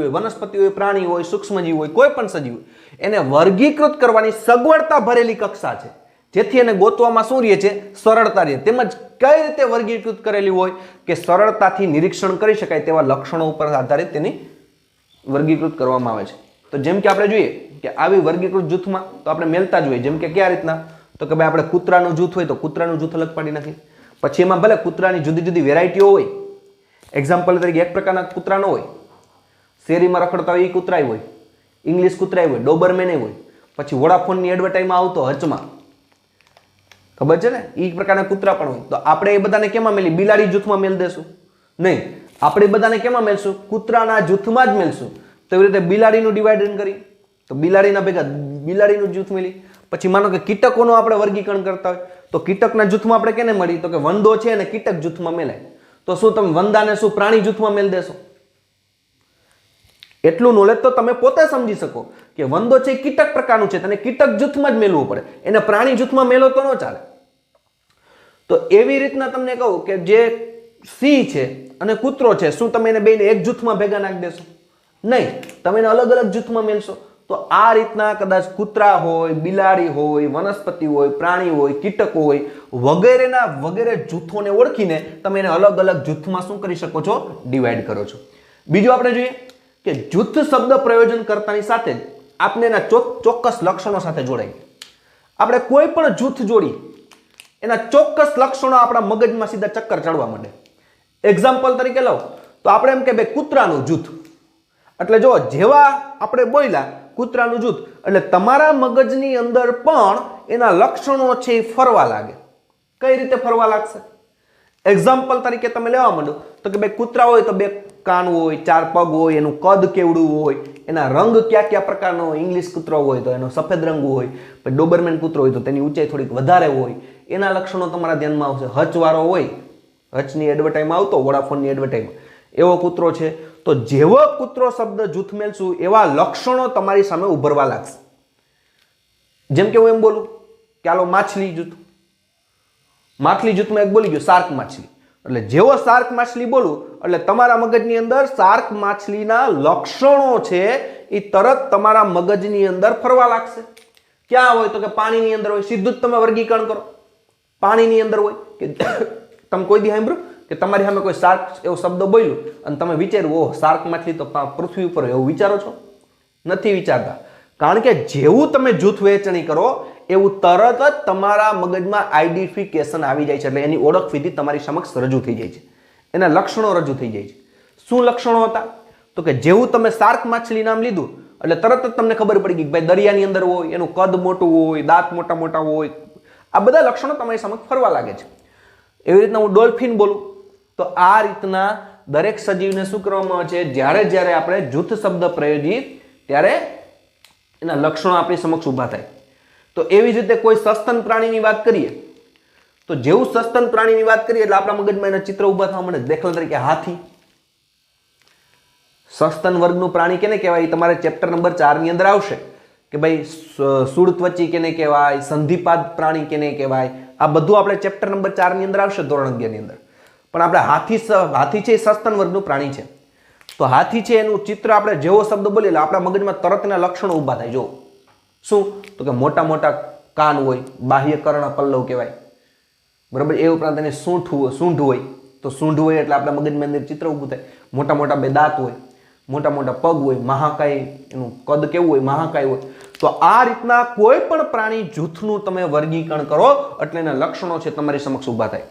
Speaker 3: હોય, વનસ્પતિ હોય, પ્રાણી હોય, સૂક્ષ્મજીવ હોય, કોઈ પણ સજીવ હોય, એને વર્ગીકૃત કરવાની સગવડતા ભરેલી કક્ષા છે. જેથી એને ગોતવામાં શું રહે છે? સરળતા રહે. તેમજ કઈ રીતે વર્ગીકૃત કરેલી હોય કે સરળતાથી નિરીક્ષણ કરી શકાય તેવા લક્ષણો ઉપર આધારિત તેની વર્ગીકૃત કરવામાં આવે છે. તો જેમ કે આપણે જોઈએ કે આવી વર્ગીકૃત જૂથમાં તો આપણે મેલતા જોઈએ. જેમ કે કયા રીતના? તો કે ભાઈ આપણે કૂતરાનું જૂથ હોય તો કૂતરાનું જૂથ અલગ પાડી નાખીએ. પછી એમાં ભલે કૂતરાની જુદી જુદી વેરાયટીઓ હોય. એક્ઝામ્પલ તરીકે એક પ્રકારના કૂતરા ન હોય, શેરીમાં રખડતા હોય એ કૂતરાય હોય, ઇંગ્લિશ કૂતરાય હોય, ડોબરમેન હોય, પછી વોડાફોનની એડવર્ટાઈઝમાં આવતો હચમાં, ખબર છે ને, એ પ્રકારના કૂતરા પણ હોય. તો આપણે એ બધાને કેમાં મેલી? બિલાડી જૂથમાં મેલ દેશું? નહીં, આપણે બધાને કેમાં મેલશું? કૂતરાના જૂથમાં જ મેલશું. તો એવી રીતે બિલાડીનું ડિવાઇડન કરી તો બિલાડીના ભેગા બિલાડીનું જૂથ મેલી. પછી માનો કે કીટકોનું આપણે વર્ગીકરણ કરતા હોય તો કીટકના જૂથમાં આપણે કેને મળી? તો કે વંદો છે અને કીટક જૂથમાં મેલાય. તો શું તમે વંદાને શું પ્રાણી જૂથમાં મેલ દેશો? એટલું નોલેજ તો તમે પોતે સમજી શકો કે વંદો છે એ કીટક પ્રકારનું છે, તેને કીટક જૂથમાં જ મેલવું પડે, એને પ્રાણી જૂથમાં મેલો તો ન ચાલે. તો એવી રીતના તમને કહું કે જે સિંહ છે અને કૂતરો છે, શું તમે એને બેને એક જૂથમાં ભેગા નાખી દેશો? નહીં, તમે એને અલગ અલગ જૂથમાં મેલશો. તો આ રીતના કદાચ કૂતરા હોય, બિલાડી હોય, વનસ્પતિ હોય, પ્રાણી હોય, કીટકો હોય વગેરેના વગેરે જૂથોને ઓળખીને તમે એને અલગ અલગ જૂથમાં શું કરી શકો છો? ડિવાઈડ કરો છો. બીજું આપણે જોઈએ કે જૂથ શબ્દ પ્રયોજન કરતાની સાથે જ આપણે એના ચોક્કસ લક્ષણો સાથે જોડાઈએ. આપણે કોઈ પણ જૂથ જોડી એના ચોક્કસ લક્ષણો આપણા મગજમાં સીધા ચક્કર ચડવા માંડે. એક્ઝામ્પલ તરીકે લો તો આપણે એમ કે ભાઈ કૂતરાનું જૂથ, એટલે જો જેવા આપણે બોલ્યા કૂતરાનું જૂથ એટલે તમારા મગજની અંદર પણ એના લક્ષણો છે એ ફરવા લાગે. કઈ રીતે ફરવા લાગશે? એક્ઝામ્પલ તરીકે તમે લેવા માંડો તો કે ભાઈ કૂતરા હોય તો 2 કાન હોય, 4 પગ હોય, એનું કદ કેવડું હોય, એના રંગ કયા કયા પ્રકારનો હોય. ઇંગ્લિશ કૂતરો હોય તો એનો સફેદ રંગ હોય, પછી ડોબરમેન કૂતરો હોય તો તેની ઊંચાઈ થોડીક વધારે હોય. એના લક્ષણો તમારા ધ્યાનમાં આવશે. હચવાળો હોય, હચની એડવર્ટાઈઝમાં આવતો, વોડાફોનની એડવર્ટાઈઝમાં, એવો કૂતરો છે. તો જેવો કૂતરો શબ્દ જૂથ મેલશું એવા લક્ષણો તમારી સામે ઉભરવા લાગશે. જેમ કે હું એમ બોલું કે હાલો માછલી જૂથ, માછલી જૂથમાં એક બોલી ગયો શાર્ક માછલી, એટલે જેવો શાર્ક માછલી બોલું એટલે તમારા મગજની અંદર શાર્ક માછલીના લક્ષણો છે એ તરત તમારા મગજની અંદર ફરવા લાગશે. ક્યાં હોય? તો કે પાણીની અંદર હોય. સીધું જ તમે વર્ગીકરણ કરો. પાણીની અંદર હોય કે તમે કોઈ દી સાંભળ્યું કે તમારી સામે કોઈ શાર્ક એવો શબ્દ બોલ્યો અને તમે વિચાર્યું ઓહ શાર્ક માછલી તો પૃથ્વી ઉપર, એવું વિચારો છો? નથી વિચારતા. કારણ કે જેવું તમે જૂથ વહેંચણી કરો એવું તરત જ તમારા મગજમાં આઈડેન્ટિફિકેશન આવી જાય છે, એટલે એની ઓળખ વિધિ તમારી સમક્ષ રજૂ થઈ જાય છે, એના લક્ષણો રજૂ થઈ જાય છે. શું લક્ષણો હતા? તો કે જેવું તમે શાર્ક માછલી નામ લીધું એટલે તરત જ તમને ખબર પડી ગઈ કે ભાઈ દરિયાની અંદર હોય, એનું કદ મોટું હોય, દાંત મોટા મોટા હોય. આ બધા લક્ષણો તમારી સમક્ષ ફરવા લાગે છે. એવી રીતના હું ડોલ્ફિન બોલું તો આ રીતના દરેક સજીવને શું કરવામાં આવે છે? જ્યારે જ્યારે આપણે જૂથ શબ્દ પ્રયોજીએ ત્યારે એના લક્ષણો આપણી સમક્ષ ઊભા થાય. તો એવી જ રીતે કોઈ સસ્તન પ્રાણીની વાત કરીએ તો જેવું સસ્તન પ્રાણીની વાત કરીએ એટલે આપણા મગજમાં એના ચિત્ર ઊભા થવા માંડે. દાખલા તરીકે હાથી. સસ્તન વર્ગનું પ્રાણી કેને કહેવાય? તમારે ચેપ્ટર નંબર 4 ની અંદર આવશે કે ભાઈ સુડત્વચી કેને કહેવાય, સંધિપાદ પ્રાણી કેને કહેવાય. આ બધું આપણે ચેપ્ટર નંબર 4 ની અંદર આવશે, ધોરણ 11 ની અંદર. પણ આપણે હાથી છે એ સસ્તન વર્ગનું પ્રાણી છે. તો હાથી છે એનું ચિત્ર આપણે જેવો શબ્દ બોલીએ એટલે આપણા મગજમાં તરત એના લક્ષણો ઊભા થાય. જો શું? તો કે મોટા મોટા કાન હોય, બાહ્ય કર્ણ પલ્લવ કહેવાય, બરાબર. એ ઉપરાંત એને સૂંઢ હોય તો સૂંઢ હોય એટલે આપણા મગજમાં અંદર ચિત્ર ઊભું થાય. મોટા મોટા 2 દાંત હોય, મોટા મોટા પગ હોય, મહાકાય, એનું કદ કેવું હોય? મહાકાય હોય. તો આ રીતના કોઈ પણ પ્રાણી જૂથનું તમે વર્ગીકરણ કરો એટલે એના લક્ષણો છે તમારી સમક્ષ ઊભા થાય.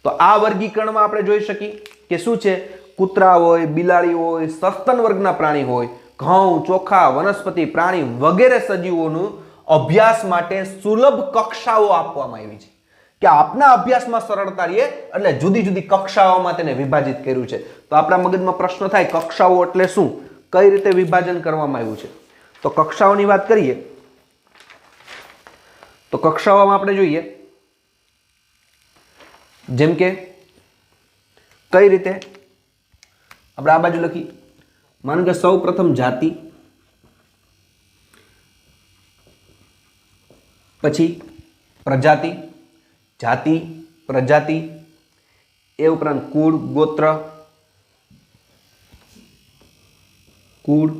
Speaker 3: તો આ વર્ગીકરણમાં આપણે જોઈ શકીએ કે શું છે? કૂતરા હોય, બિલાડી હોય, સસ્તન વર્ગના પ્રાણી હોય, ઘઉં, ચોખા, વનસ્પતિ, પ્રાણી વગેરે સજીવોનું અભ્યાસ માટે સુલભ કક્ષાઓ આપવામાં આવી છે કે આપના અભ્યાસમાં સરળતા રહે એટલે જુદી જુદી કક્ષાઓમાં તેને વિભાજિત કર્યું છે. તો આપણા મગજમાં પ્રશ્ન થાય કક્ષાઓ એટલે શું? કઈ રીતે વિભાજન કરવામાં આવ્યું છે? તો કક્ષાઓની વાત કરીએ તો કક્ષાઓમાં આપણે જોઈએ જેમ કે કઈ રીતે આપણે આ બાજુ લખી. માનો કે સૌ પ્રથમ જાતિ, પછી પ્રજાતિ, જાતિ, પ્રજાતિ, એ ઉપરાંત કુળ, ગોત્ર, કુળ,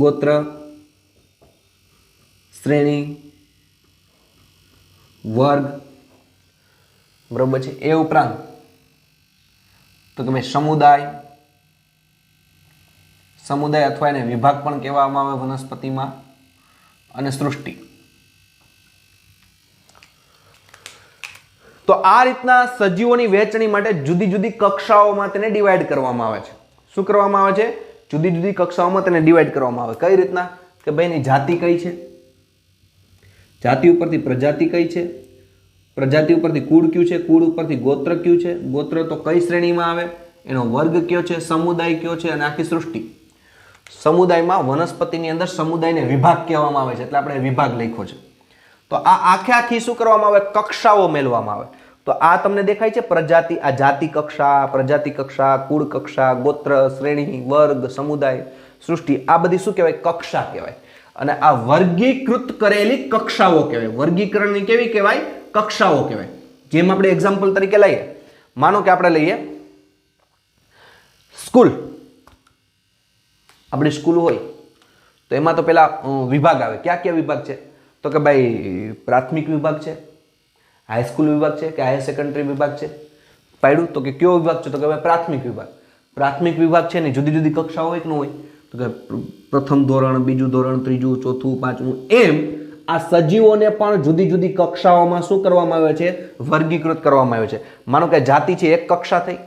Speaker 3: ગોત્ર, શ્રેણી, વર્ગ, બરોબર છે। એ ઉપરાંત તો કે ભાઈ સમુદાય અથવા એને વિભાગ પણ કહેવામાં આવે વનસ્પતિમાં, અને સૃષ્ટિ। તો આ રીતના સજીવોની વહેંચણી માટે જુદી જુદી કક્ષાઓમાં તેને ડિવાઈડ કરવામાં આવે છે। શું કરવામાં આવે છે? જુદી જુદી કક્ષાઓમાં તેને ડિવાઈડ કરવામાં આવે। કઈ રીતના? કે ભાઈ એની જાતિ કઈ છે, જાતિ ઉપરથી પ્રજાતિ કઈ છે, પ્રજાતિ ઉપરથી કુળ કયું છે, કુળ ઉપરથી ગોત્ર કયું છે, ગોત્ર તો કઈ શ્રેણીમાં આવે, એનો વર્ગ કયો છે, સમુદાય કયો છે, અને આખી સૃષ્ટિ। સમુદાયમાં વનસ્પતિની અંદર સમુદાયને વિભાગ કહેવામાં આવે છે, એટલે આપણે વિભાગ લખ્યો છે। તો આ આખી શું કરવામાં આવે? કક્ષાઓ મેળવવામાં આવે। તો આ તમને દેખાય છે પ્રજાતિ, આ જાતિ કક્ષા, પ્રજાતિ કક્ષા, કુળ કક્ષા, ગોત્ર, શ્રેણી, વર્ગ, સમુદાય, સૃષ્ટિ, આ બધી શું કહેવાય? કક્ષા કહેવાય। અને આ વર્ગીકૃત કરેલી કક્ષાઓ કહેવાય। વર્ગીકરણની કેવી કહેવાય? કક્ષાઓ કહેવાય। જેમ આપણે એક્ઝામ્પલ તરીકે લઈએ, માનો કે આપણે લઈએ સ્કૂલ। આપણી સ્કૂલ હોય તો એમાં તો પેલા વિભાગ આવે। ક્યાં ક્યાં વિભાગ છે? તો કે ભાઈ પ્રાથમિક વિભાગ છે, હાઈસ્કૂલ વિભાગ છે કે હાયર સેકન્ડરી વિભાગ છે? પાડ્યું તો કે કયો વિભાગ છે? તો કે ભાઈ પ્રાથમિક વિભાગ। પ્રાથમિક વિભાગ છે ને જુદી જુદી કક્ષાઓ હોય કે ન હોય? તો કે પ્રથમ ધોરણ, બીજું ધોરણ, ત્રીજું, ચોથું, પાંચમું, એમ આ સજીવોને પણ જુદી જુદી કક્ષાઓમાં શું કરવામાં આવે છે? વર્ગીકૃત કરવામાં આવે છે। માનો કે જાતિ છે, એક કક્ષા થઈ,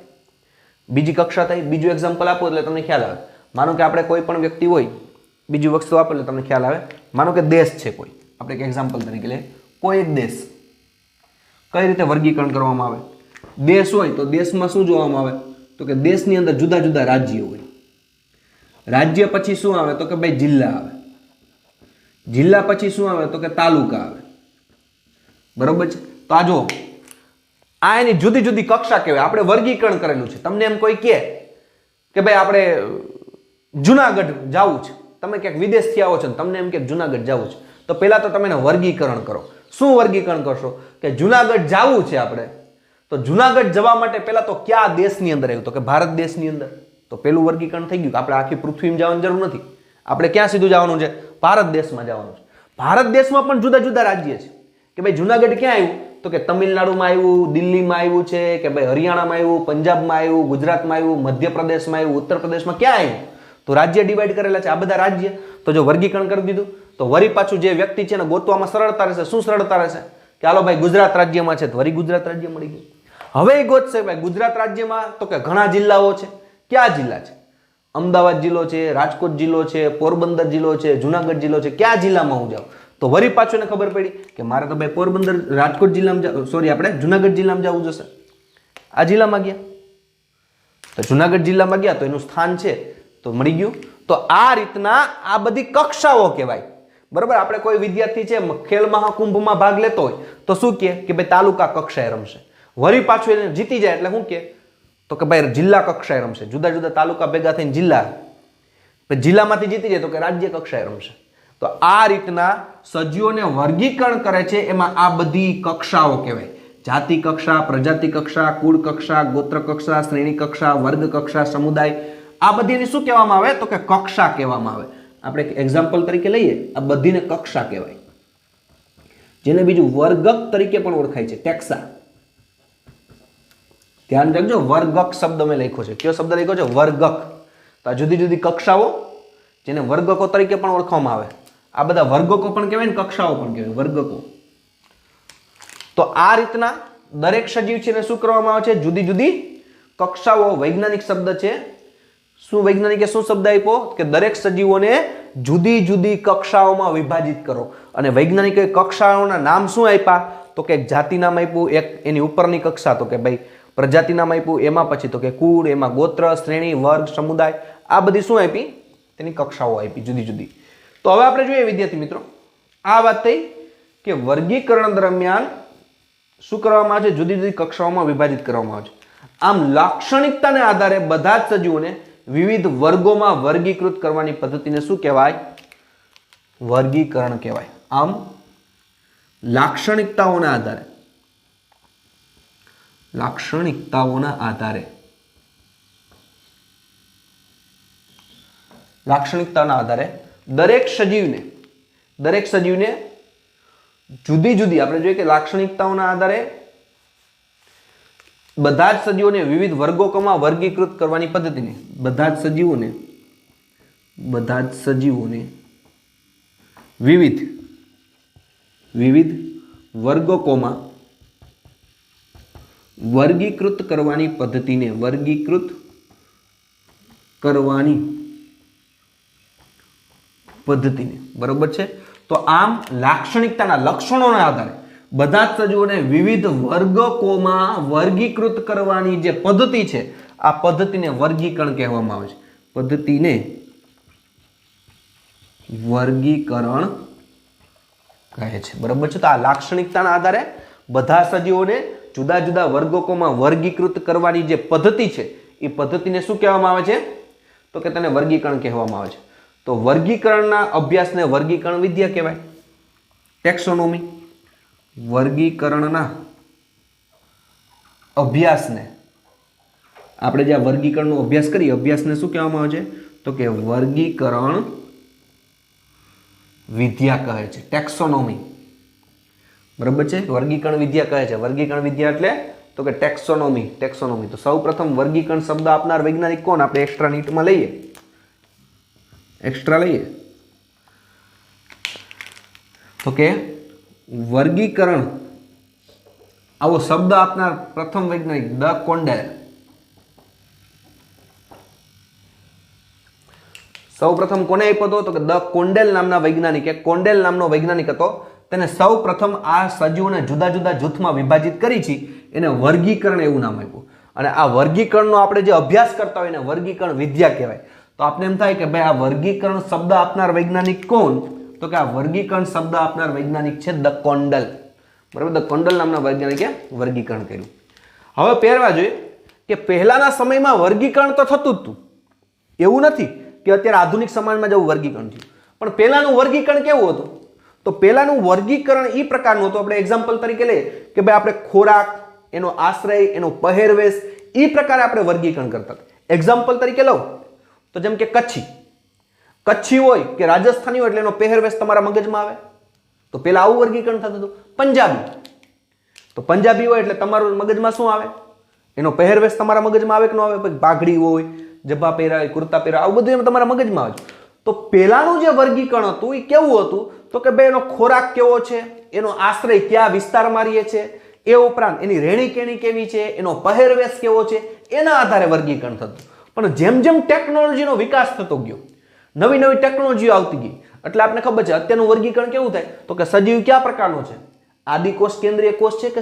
Speaker 3: બીજી કક્ષા થઈ। બીજું એક્ઝામ્પલ આપો એટલે તમને ખ્યાલ આવે। માનો કે આપણે કોઈ પણ વ્યક્તિ હોય, બીજી વસ્તુ આપો એટલે તમને ખ્યાલ આવે। માનો કે દેશ છે કોઈ, આપણે એક એક્ઝામ્પલ તરીકે લઈએ, કોઈ એક દેશ, કઈ રીતે વર્ગીકરણ કરવામાં આવે? દેશ હોય તો દેશમાં શું જોવામાં આવે? તો કે દેશની અંદર જુદા જુદા રાજ્યો હોય। રાજ્ય પછી શું આવે? તો કે ભાઈ જિલ્લા આવે। જિલ્લા પછી શું આવે? તો કે તાલુકા આવે। બરોબર છે? તો આ જો આ એની જુદી જુદી કક્ષા કહેવાય। આપણે વર્ગીકરણ કરેલું છે। તમને એમ કોઈ કહે કે ભાઈ આપણે જુનાગઢ જવું છે, તમે ક્યાંક વિદેશથી આવો છો ને તમને એમ કે જુનાગઢ જવું છે, તો પહેલા તો તમે એને વર્ગીકરણ કરો। શું વર્ગીકરણ કરશો? કે જુનાગઢ જવું છે આપણે, તો જુનાગઢ જવા માટે પહેલા તો કયા દેશની અંદર આવ્યું? તો કે ભારત દેશની અંદર। તો પેલું વર્ગીકરણ થઈ ગયું। આપણે આખી પૃથ્વીમાં જવાની જરૂર નથી, આપણે ક્યાં સીધું જવાનું છે? ભારત દેશમાં જવાનું છે। ભારત દેશમાં પણ જુદા જુદા રાજ્ય છે કે ભાઈ જુનાગઢ ક્યાં આવ્યું? તો કે તમિલનાડુમાં આવ્યું, દિલ્હીમાં આવ્યું છે, કે ભાઈ હરિયાણામાં આવ્યું, પંજાબમાં આવ્યું, ગુજરાતમાં આવ્યું, મધ્યપ્રદેશમાં આવ્યું, ઉત્તર પ્રદેશમાં ક્યાં આવ્યું? તો રાજ્ય ડિવાઈડ કરેલા છે, આ બધા રાજ્ય। તો જો વર્ગીકરણ કરી દીધું તો વરી પાછું જે વ્યક્તિ છે ને ગોતવામાં સરળતા રહેશે। શું સરળતા રહેશે? કે હાલો ભાઈ ગુજરાત રાજ્યમાં છે તો વરી ગુજરાત રાજ્ય મળી ગયું। હવે એ ગોતશે ભાઈ ગુજરાત રાજ્યમાં, તો કે ઘણા જિલ્લાઓ છે। કયા જિલ્લા છે? અમદાવાદ જિલ્લો છે, રાજકોટ જિલ્લો છે, પોરબંદર જિલ્લો છે, જુનાગઢ જિલ્લો છે, કયા જિલ્લામાં હું જાઉં? તો વરી પાછું એને ખબર પડી કે મારે તો ભાઈ પોરબંદર, રાજકોટ જિલ્લામાં, સોરી આપણે જુનાગઢ જિલ્લામાં જવું જશે। આ જિલ્લામાં ગયા તો જુનાગઢ જિલ્લામાં ગયા તો એનું સ્થાન છે તો મળી ગયું। તો આ રીતના આ બધી કક્ષાઓ કહેવાય। બરાબર? આપણે કોઈ વિદ્યાર્થી છે ખેલ મહાકુંભમાં ભાગ લેતો હોય તો શું કહે કે ભાઈ તાલુકા કક્ષાએ રમશે। વરી પાછું એને જીતી જાય એટલે શું કહે? તો કે ભાઈ જિલ્લા કક્ષાએ રમશે। જુદા જુદા તાલુકા ભેગા થઈને જિલ્લા, જિલ્લામાંથી જીતી જાય તો કે રાજ્ય કક્ષાએ રમશે। તો આ રીતના સજીવોને વર્ગીકરણ કરે છે, એમાં આ બધી કક્ષાઓ કહેવાય। જાતિ કક્ષા, પ્રજાતિ કક્ષા, કુળ કક્ષા, ગોત્ર કક્ષા, શ્રેણી કક્ષા, વર્ગ કક્ષા, સમુદાય, આ બધીને શું કહેવામાં આવે? તો કે કક્ષા કહેવામાં આવે। આપણે એક્ઝામ્પલ તરીકે લઈએ, આ બધીને કક્ષા કહેવાય, જેને બીજું વર્ગક તરીકે પણ ઓળખાય છે, ટેક્સા। ધ્યાન રાખજો, વર્ગક શબ્દ મેં લખ્યો છે। કયો શબ્દ લખ્યો છે? વર્ગક। તો આ જુદી જુદી કક્ષાઓ જેને વર્ગકો તરીકે પણ ઓળખવામાં આવે, આ બધા વર્ગકો પણ કહેવાય ને કક્ષાઓ પણ કહેવાય, વર્ગકો। તો આ રીતના દરેક સજીવ છે ને શું કરવામાં આવે છે? જુદી જુદી કક્ષાઓ। વૈજ્ઞાનિક શબ્દ છે। શું વૈજ્ઞાનિકે શું શબ્દ આપ્યો? કે દરેક સજીવોને જુદી જુદી કક્ષાઓમાં વિભાજિત કરો। અને વૈજ્ઞાનિકે કક્ષાઓના નામ શું આપ્યા? તો કે એક જાતિ નામ આપ્યું, એક એની ઉપરની કક્ષા તો કે ભાઈ પ્રજાતિ નામ આપ્યું, એમાં પછી તો કે કુળ, એમાં ગોત્ર, શ્રેણી, વર્ગ, સમુદાય, આ બધી શું આપી? તેની કક્ષાઓ આપી જુદી જુદી। તો હવે આપણે જોઈએ વિદ્યાર્થી મિત્રો, આ વાત થઈ કે વર્ગીકરણ દરમિયાન શું કરવામાં આવે છે? જુદી જુદી કક્ષાઓમાં વિભાજિત કરવામાં આવે છે। આમ લાક્ષણિકતાને આધારે બધા જ સજીવોને વિવિધ વર્ગોમાં વર્ગીકૃત કરવાની પદ્ધતિને શું કહેવાય? વર્ગીકરણ કહેવાય। આમ લાક્ષણિકતાઓના આધારે દરેક સજીવને દરેક સજીવને જુદી જુદી આપણે જોઈએ કે લાક્ષણિકતાઓના આધારે બધા જ સજીવોને વિવિધ વર્ગોમાં વર્ગીકૃત કરવાની પદ્ધતિને બધા જ સજીવોને વિવિધ વર્ગોમાં વર્ગીકૃત કરવાની પદ્ધતિને બરોબર છે। તો આમ લાક્ષણિકતાના લક્ષણોના આધારે બધા જ સજીવોને વિવિધ વર્ગોમાં વર્ગીકૃત કરવાની જે પદ્ધતિ છે આ પદ્ધતિને વર્ગીકરણ કહેવામાં આવે છે। પદ્ધતિને વર્ગીકરણ કહે છે, બરોબર છે। તો આ લાક્ષણિકતાના આધારે બધા સજીવોને જુદા જુદા વર્ગોમાં વર્ગીકૃત કરવાની જે પદ્ધતિ છે એ પદ્ધતિને શું કહેવામાં આવે છે? તો કે તેને વર્ગીકરણ કહેવામાં આવે છે। તો વર્ગીકરણના અભ્યાસને વર્ગીકરણ વિદ્યા કહેવાય, ટેક્સોનોમી। વર્ગીકરણના અભ્યાસને આપણે જે વર્ગીકરણનો અભ્યાસ કરીએ અભ્યાસને શું કહેવામાં આવે છે? તો કે વર્ગીકરણ વિદ્યા કહે છે, ટેક્સોનોમી, બરાબર છે। વર્ગીકરણ વિદ્યા કહે છે। વર્ગીકરણ વિદ્યા એટલે તો કે ટેક્સોનોમી। તો સૌપ્રથમ વર્ગીકરણ શબ્દ આપનાર વૈજ્ઞાનિક કોણ? આપણે એક્સ્ટ્રા નીટમાં લઈએ, તો કે વર્ગીકરણ આવો શબ્દ આપનાર પ્રથમ વૈજ્ઞાનિક દ કોન્ડેલ। સૌપ્રથમ કોને આપ્યો હતો? તો કે દ કોન્ડેલ નામના વૈજ્ઞાનિકે, કોન્ડેલ નામનો વૈજ્ઞાનિક હતો, તેને સૌપ્રથમ આ સજીવોને જુદા જુદા જૂથમાં વિભાજિત કરી છે એને વર્ગીકરણ એવું નામ આપ્યું। અને આ વર્ગીકરણનો આપણે જે અભ્યાસ કરતા હોય એને વર્ગીકરણ વિદ્યા કહેવાય। તો આપણે એમ થાય કે ભાઈ આ વર્ગીકરણ શબ્દ આપનાર વૈજ્ઞાનિક કોણ? તો કે આ વર્ગીકરણ શબ્દ આપનાર વૈજ્ઞાનિક છે દ કોન્ડલ, બરાબર। દ કોન્ડલ નામના વૈજ્ઞાનિકે વર્ગીકરણ કર્યું। હવે પહેરવા જોઈએ કે પહેલાના સમયમાં વર્ગીકરણ તો થતું જ હતું, એવું નથી કે અત્યારે આધુનિક સમાજમાં જેવું વર્ગીકરણ થયું, પણ પહેલાનું વર્ગીકરણ કેવું હતું? તો પહેલાનું વર્ગીકરણ એ પ્રકારનું હતું, આપણે એક્ઝામ્પલ તરીકે લઈએ કે ભાઈ આપણે ખોરાક, એનો આશ્રય, એનો પહેરવેશ, એ પ્રકારે આપણે વર્ગીકરણ કરતા હતા। એક્ઝામ્પલ તરીકે લઉં તો જેમ કે કચ્છી હોય કે રાજસ્થાની હોય એટલે એનો પહેરવેશ તમારા મગજમાં આવે, તો પહેલા આવું વર્ગીકરણ થતું હતું। પંજાબી હોય એટલે તમારું મગજમાં શું આવે? એનો પહેરવેશ તમારા મગજમાં આવે કે ન આવે? પાઘડી હોય, જબ્બા પહેરાય, કુર્તા પહેરાય, આવું બધું તમારા મગજમાં આવે। તો પહેલાનું જે વર્ગીકરણ હતું એ કેવું હતું? તો કે ભાઈ એનો ખોરાક કેવો છે, એનો આશ્રય કયા વિસ્તારમાં રહે છે, એ ઉપરાંત એની રહેણી કેણી કેવી છે, એનો પહેરવેશ કેવો છે, એના આધારે વર્ગીકરણ થતું। પણ જેમ જેમ ટેકનોલોજીનો વિકાસ થતો ગયો, નવી નવી ટેકનોલોજીઓ આવતી ગઈ, એટલે આપણે ખબર છે અત્યારનું વર્ગીકરણ કેવું થાય? તો કે સજીવ કયા પ્રકારનો છે? આદિકોષ કેન્દ્રીય કોષ છે કે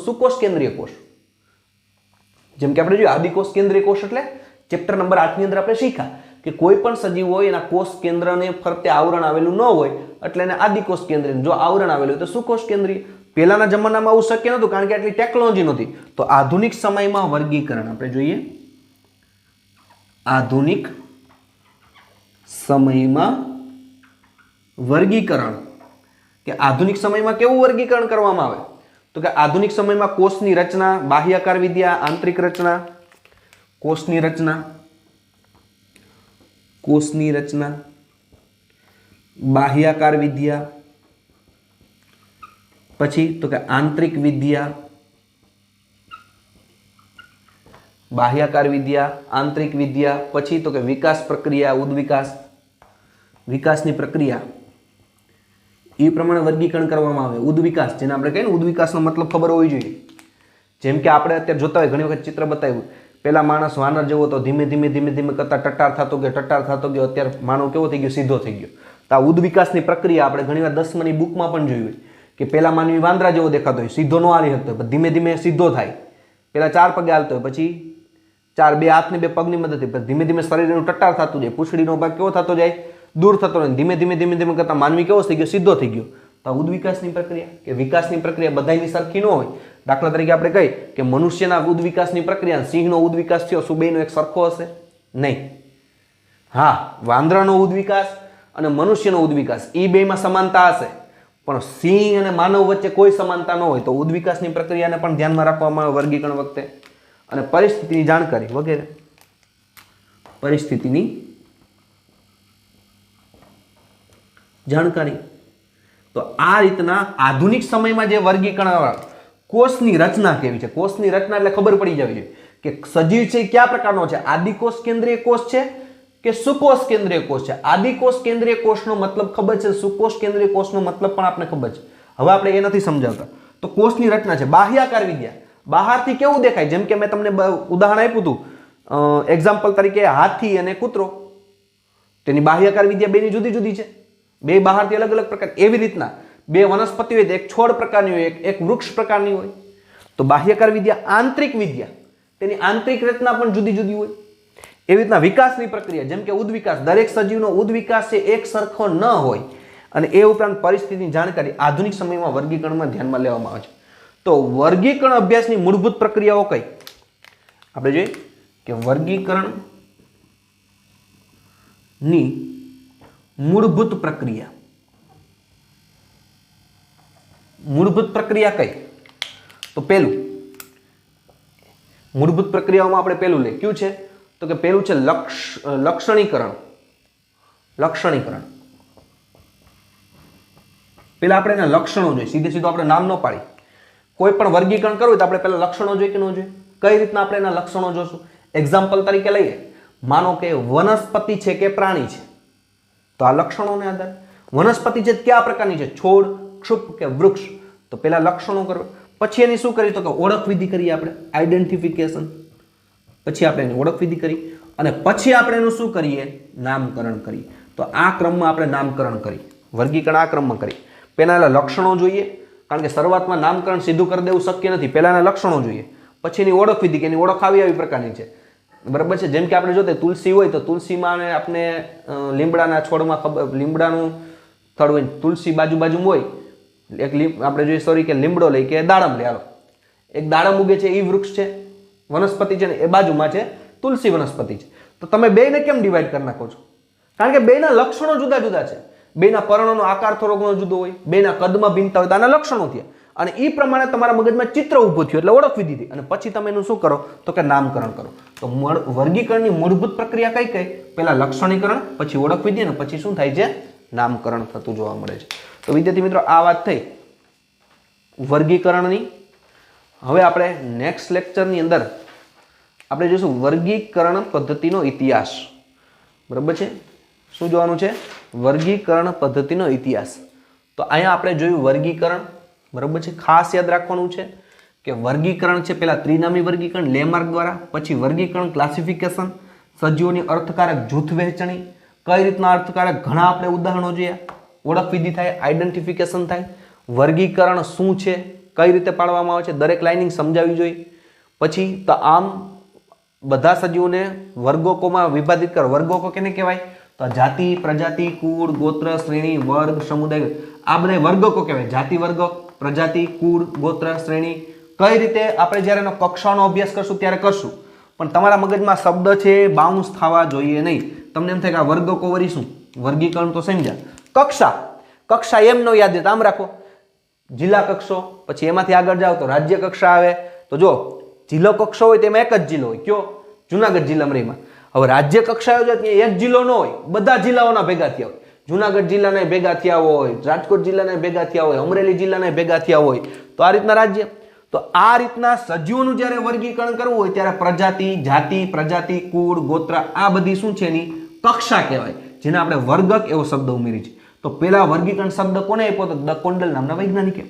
Speaker 3: સુકોષ કેન્દ્રીય કોષ? જેમ કે આપણે જોઈએ આદિકોષ કેન્દ્રીય કોષ એટલે ચેપ્ટર નંબર 8 ની અંદર આપણે શીખ્યા કે કોઈ પણ સજીવ હોય એના કોષ કેન્દ્રને ફરતે આવરણ આવેલું ન હોય એટલે એને આદિકોષ કેન્દ્રીય, જો આવરણ આવેલું હોય તો સુકોષ કેન્દ્રીય। પહેલાના જમાનામાં આવું શક્ય નહોતું કારણ કે આટલી ટેકનોલોજી નહોતી। તો આધુનિક સમયમાં વર્ગીકરણ આપણે જોઈએ, આધુનિક સમયમાં વર્ગીકરણ કે આધુનિક સમયમાં કેવું વર્ગીકરણ કરવામાં આવે? તો કે આધુનિક સમયમાં કોષની રચના, બાહ્યાકાર વિદ્યા, આંતરિક રચના, કોષની રચના, બાહ્યાકાર વિદ્યા, પછી તો કે આંતરિક વિદ્યા, બાહ્યાકાર વિદ્યા, આંતરિક વિદ્યા, પછી તો કે વિકાસ પ્રક્રિયા, ઉદ્વિકાસ, વિકાસની પ્રક્રિયા, એ પ્રમાણે વર્ગીકરણ કરવામાં આવે। ઉદ્વિકાસ જેને આપણે કહીએ ને, ઉદ્વિકાસનો મતલબ ખબર હોવી જોઈએ। જેમ કે આપણે અત્યારે જોતા હોય ઘણી વખત ચિત્ર બતાવ્યું, પેલા માણસ વાનર જેવો તો ધીમે ધીમે કરતા ટટ્ટાર થતો ગયો, અત્યારે માનવ કેવો થઈ ગયો? સીધો થઈ ગયો। તો આ ઉદ્વિકાસની પ્રક્રિયા આપણે ઘણીવાર 10માની બુકમાં પણ જોઈ હોય કે પેલા માનવી વાંદરા જેવો દેખાતો હોય, સીધો ન હાલી શકતો હોય, ધીમે ધીમે સીધો થાય। પેલા 4 પગે હાલતો હોય, પછી 2 હાથની 2 પગની મદદથી ધીમે ધીમે શરીરનું ટટ્ટાર થતું જાય, પૂંછડીનો ભાગ કેવો થતો જાય? દૂર થતો જાય, ધીમે ધીમે કરતા માનવી કેવો થઈ ગયો? સીધો થઈ ગયો। તો ઉદ્વિકાસની પ્રક્રિયા કે વિકાસની પ્રક્રિયા બધાની સરખી ન હોય। દાખલા તરીકે આપણે કહીએ કે મનુષ્યના ઉદ્વિકાસની પ્રક્રિયા, સિંહનો ઉદ્વિકાસ થયો, શું બેયનો એક સરખો હશે? નહીં। હા, વાંદરાનો ઉદ્વિકાસ અને મનુષ્યનો ઉદ્વિકાસ એ બેમાં સમાનતા હશે, પણ સિંહ અને માનવ વચ્ચે કોઈ સમાનતા ન હોય। તો ઉદ્વિકાસની પ્રક્રિયાને પણ ધ્યાનમાં રાખવામાં આવે વર્ગીકરણ વખતે। અને પરિસ્થિતિની જાણકારી વગેરે, પરિસ્થિતિની જાણકારી તો આ રીતના આધુનિક સમયમાં જે વર્ગીકરણ કોષની રચના કેવી છે, કોષની રચના એટલે ખબર પડી જવી જોઈએ કે સજીવ છે એ કયા પ્રકારનો છે, આદિકોષ કેન્દ્રીય કોષ છે કે સુકોષ કેન્દ્રીય કોષ છે. આદિકોષ કેન્દ્રીય કોષનો મતલબ ખબર છે, સુકોષ કેન્દ્રીય કોષનો મતલબ પણ આપણે ખબર છે. હવે આપણે એ નથી સમજાવતા. તો કોષની રચના છે. બાહ્યાકાર વિદ્યા, બહારથી કેવું દેખાય, જેમ કે મેં તમને ઉદાહરણ આપ્યું હતું એક્ઝામ્પલ તરીકે હાથી અને કૂતરો, તેની બાહ્યાકાર વિદ્યા બેની જુદી જુદી છે, બે બહારથી અલગ અલગ પ્રકાર. એવી રીતના બે વનસ્પતિ હોય તો એક છોડ પ્રકારની હોય, એક વૃક્ષ પ્રકારની હોય. તો બાહ્યકાર વિદ્યા. આંતરિક વિદ્યા, તેની આંતરિક રચના પણ જુદી જુદી હોય. એવી રીતના વિકાસની પ્રક્રિયા, જેમ કે ઉદ્વિકાસ, દરેક સજીવનો ઉદ્વિકાસ છે એક સરખો ન હોય. અને એ ઉપરાંત પરિસ્થિતિની જાણકારી આધુનિક સમયમાં વર્ગીકરણમાં ધ્યાનમાં લેવામાં આવે છે. તો વર્ગીકરણ અભ્યાસની મૂળભૂત પ્રક્રિયાઓ કઈ આપણે જોઈએ કે વર્ગીકરણની મૂળભૂત પ્રક્રિયા કઈ? તો પહેલું મૂળભૂત પ્રક્રિયાઓમાં આપણે પહેલું લે કયું છે? તો કે પહેલું છે લક્ષણીકરણ. પેલા આપણે એના લક્ષણો જોઈએ. સીધું આપણે નામ ન પાડી. કોઈ પણ વર્ગીકરણ કરવું તો આપણે પહેલા લક્ષણો જોઈએ કે ન જોઈએ? કઈ રીતના આપણે એના લક્ષણો જોશું? એક્ઝામ્પલ તરીકે લઈએ, માનો કે વનસ્પતિ છે કે પ્રાણી છે, તો આ લક્ષણોને આધારે વનસ્પતિ છે કયા પ્રકારની છે, છોડ, ક્ષુપ કે વૃક્ષ, તો પેલા લક્ષણો કરવા. પછી એની શું કરી? તો કે ઓળખ વિધિ કરીએ આપણે, આઈડેન્ટિફિકેશન. પછી આપણે એની ઓળખ વિધિ કરી અને પછી આપણે એનું શું કરીએ? નામકરણ કરીએ. તો આ ક્રમમાં આપણે નામકરણ કરી, વર્ગીકરણ આ ક્રમમાં કરી. પહેલા લક્ષણો જોઈએ, કારણ કે શરૂઆતમાં નામકરણ સીધું કરી દેવું શક્ય નથી. પહેલાના લક્ષણો જોઈએ, પછી એની ઓળખ વિધિ કે એની ઓળખ આવી પ્રકારની છે, બરાબર છે. જેમ કે આપણે જોતે તુલસી હોય તો તુલસીમાં આપણે લીમડાના છોડમાં લીમડાનું થડ હોય, તુલસી બાજુમાં હોય, એક આપણે જોઈએ સોરી કે લીમડો લઈ કે દાડમ લઈ, હાલો એક દાડમ ઉગે છે એ વૃક્ષ છે, વનસ્પતિ છે ને એ બાજુમાં છે તુલસી વનસ્પતિ છે. તો તમે બેને કેમ ડિવાઈડ કરી નાખો છો? કારણ કે બેના લક્ષણો જુદા જુદા છે. બેના પર્ણોનો આકાર થોડો ઘણો જુદો હોય, બેના કદમાં ભિન્નતા હોય, તો આના લક્ષણો થયા. અને એ પ્રમાણે તમારા મગજમાં ચિત્ર ઊભું થયું એટલે ઓળખ વિધિ થઈ. અને પછી તમે એનું શું કરો? તો કે નામકરણ કરો. તો વર્ગીકરણની મૂળભૂત પ્રક્રિયા કઈ કઈ? પહેલા લક્ષણીકરણ, પછી ઓળખ વિધિ અને પછી શું થાય છે? નામકરણ થતું જોવા મળે છે. તો વિદ્યાર્થી મિત્રો આ વાત થઈ વર્ગીકરણની. હવે આપણે નેક્સ્ટ લેક્ચરની અંદર આપણે જોઈશું વર્ગીકરણ પદ્ધતિનો ઇતિહાસ. બરાબર છે? શું જોવાનું છે? વર્ગીકરણ પદ્ધતિનો ઇતિહાસ. તો અહીંયા આપણે જોયું વર્ગીકરણ, બરાબર છે. ખાસ યાદ રાખવાનું છે કે વર્ગીકરણ છે પહેલા ત્રિનામી વર્ગીકરણ લેમાર્ક દ્વારા, પછી વર્ગીકરણ ક્લાસિફિકેશન, સજીવોની અર્થકારક જૂથ વહેંચણી, કઈ રીતના અર્થકારક, ઘણા આપણે ઉદાહરણો જોયા, ઓળખ વિધિ થાય, આઈડેન્ટિફિકેશન થાય, વર્ગીકરણ શું છે, કઈ રીતે પાડવામાં આવે છે, દરેક લાઇનિંગ સમજાવવી જોઈએ. પછી તો આમ બધા સજીવોને વર્ગોકોમાં વિભાજિત કરો. વર્ગોકો કેને કહેવાય? તો જાતિ, પ્રજાતિ, કુળ, ગોત્ર, શ્રેણી, વર્ગ, સમુદાય, આ બધા વર્ગકો કહેવાય. જાતિ વર્ગ, પ્રજાતિ, કુળ, ગોત્ર, શ્રેણી. કઈ રીતે આપણે જ્યારે એનો કક્ષાનો અભ્યાસ કરશું ત્યારે કરશું, પણ તમારા મગજમાં શબ્દ છે બાઉન્સ થવા જોઈએ નહીં. તમને એમ થાય કે આ વર્ગકો વળી શું? વર્ગીકરણ તો સમજ્યા. કક્ષા એમ નો યાદ આમ રાખો. જિલ્લા કક્ષો, પછી એમાંથી આગળ જાઓ તો રાજ્ય કક્ષા આવે. તો જો જિલ્લો કક્ષો હોય તેમાં એક જ જિલ્લો હોય, કયો? જુનાગઢ જિલ્લામાં. હવે રાજ્ય કક્ષાએ એક જિલ્લો ન હોય, બધા જિલ્લાઓના ભેગા થયા હોય. જુનાગઢ જિલ્લાના ભેગા થયા હોય, રાજકોટ જિલ્લાના ભેગા થયા હોય, અમરેલી જિલ્લાના ભેગા થયા હોય, તો આ રીતના રાજ્ય. તો આ રીતના સજીવોનું જ્યારે વર્ગીકરણ કરવું હોય ત્યારે પ્રજાતિ, જાતિ, પ્રજાતિ, કુળ, ગોત્ર, આ બધી શું છે એની કક્ષા કહેવાય, જેને આપણે વર્ગક એવો શબ્દ ઉમેરી છે. તો પેલા વર્ગીકરણ શબ્દ કોને આપ્યો? તો દ કોન્ડલ નામના વૈજ્ઞાનિકે.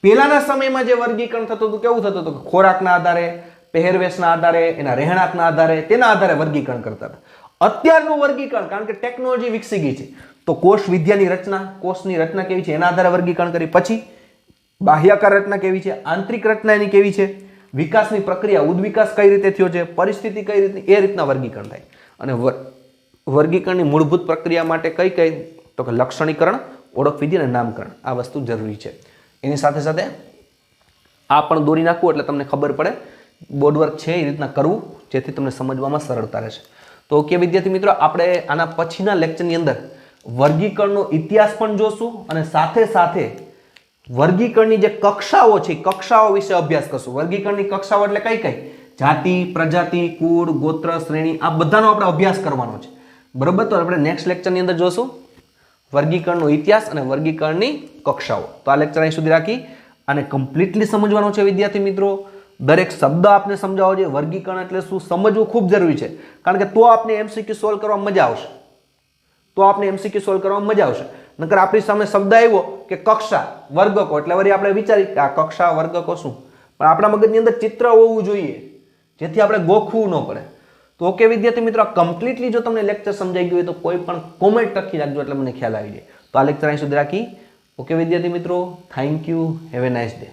Speaker 3: પેલાના સમયમાં જે વર્ગીકરણ થતું હતું કેવું થતું હતું? ખોરાકના આધારે, પહેરવેશના આધારે, એના રહેણાંકના આધારે, તેના આધારે વર્ગીકરણ કરતા હતા. અત્યારનું વર્ગીકરણ, કારણ કે ટેકનોલોજી વિકસી ગઈ છે, તો કોષ વિદ્યાની રચના, કોષની રચના કેવી છે એના આધારે વર્ગીકરણ કરી. પછી બાહ્યાકાર રચના કેવી છે, આંતરિક રચના એની કેવી છે, વિકાસની પ્રક્રિયા, ઉદ્વિકાસ કઈ રીતે થયો છે, પરિસ્થિતિ કઈ રીતે, એ રીતના વર્ગીકરણ થાય. અને વર્ગીકરણની મૂળભૂત પ્રક્રિયા માટે કઈ કઈ? તો કે લક્ષણીકરણ, ઓળખ વિધિ અને નામકરણ. આ વસ્તુ જરૂરી છે. એની સાથે સાથે આ પણ દોરી નાખવું એટલે તમને ખબર પડે બોર્ડ વર્ક છે એ રીતના કરવું, જેથી તમને સમજવામાં સરળતા રહેશે. તો ઓકે વિદ્યાર્થી મિત્રો, આપણે આના પછીના લેક્ચરની અંદર વર્ગીકરણનો ઇતિહાસ પણ જોશું અને સાથે સાથે વર્ગીકરણની જે કક્ષાઓ છે કક્ષાઓ વિશે અભ્યાસ કરશું. વર્ગીકરણની કક્ષાઓ એટલે કઈ કઈ? જાતિ, પ્રજાતિ, કુળ, ગોત્ર, શ્રેણી, આ બધાનો આપણે અભ્યાસ કરવાનો છે. બરોબર? તો આપણે નેક્સ્ટ લેક્ચરની અંદર જોશું વર્ગીકરણનો ઇતિહાસ અને વર્ગીકરણની કક્ષાઓ. તો આ લેક્ચર અહીં સુધી રાખી અને કમ્પ્લીટલી સમજવાનો છે વિદ્યાર્થી મિત્રો. દરેક શબ્દ આપને સમજાવવો જોઈએ. વર્ગીકરણ એટલે શું સમજવું ખૂબ જરૂરી છે, કારણ કે તો આપને એમસીક્યુ સોલ્વ કરવામાં મજા આવશે. નકર આપણી સામે શબ્દ આવ્યો કે કક્ષા વર્ગકો એટલે વળી આપણે વિચારી કે આ કક્ષા વર્ગકો શું, પણ આપણા મગજની અંદર ચિત્ર હોવું જોઈએ જેથી આપણે ગોખવું ન પડે. તો ઓકે વિદ્યાર્થી મિત્રો, કમ્પ્લીટલી જો તમને લેક્ચર સમજાઈ ગયું હોય તો કોઈ પણ કોમેન્ટ લખી રાખજો એટલે મને ખ્યાલ આવી જાય. તો આ લેક્ચર અહીં સુધી રાખી. ઓકે વિદ્યાર્થી મિત્રો, thank you, have a nice day.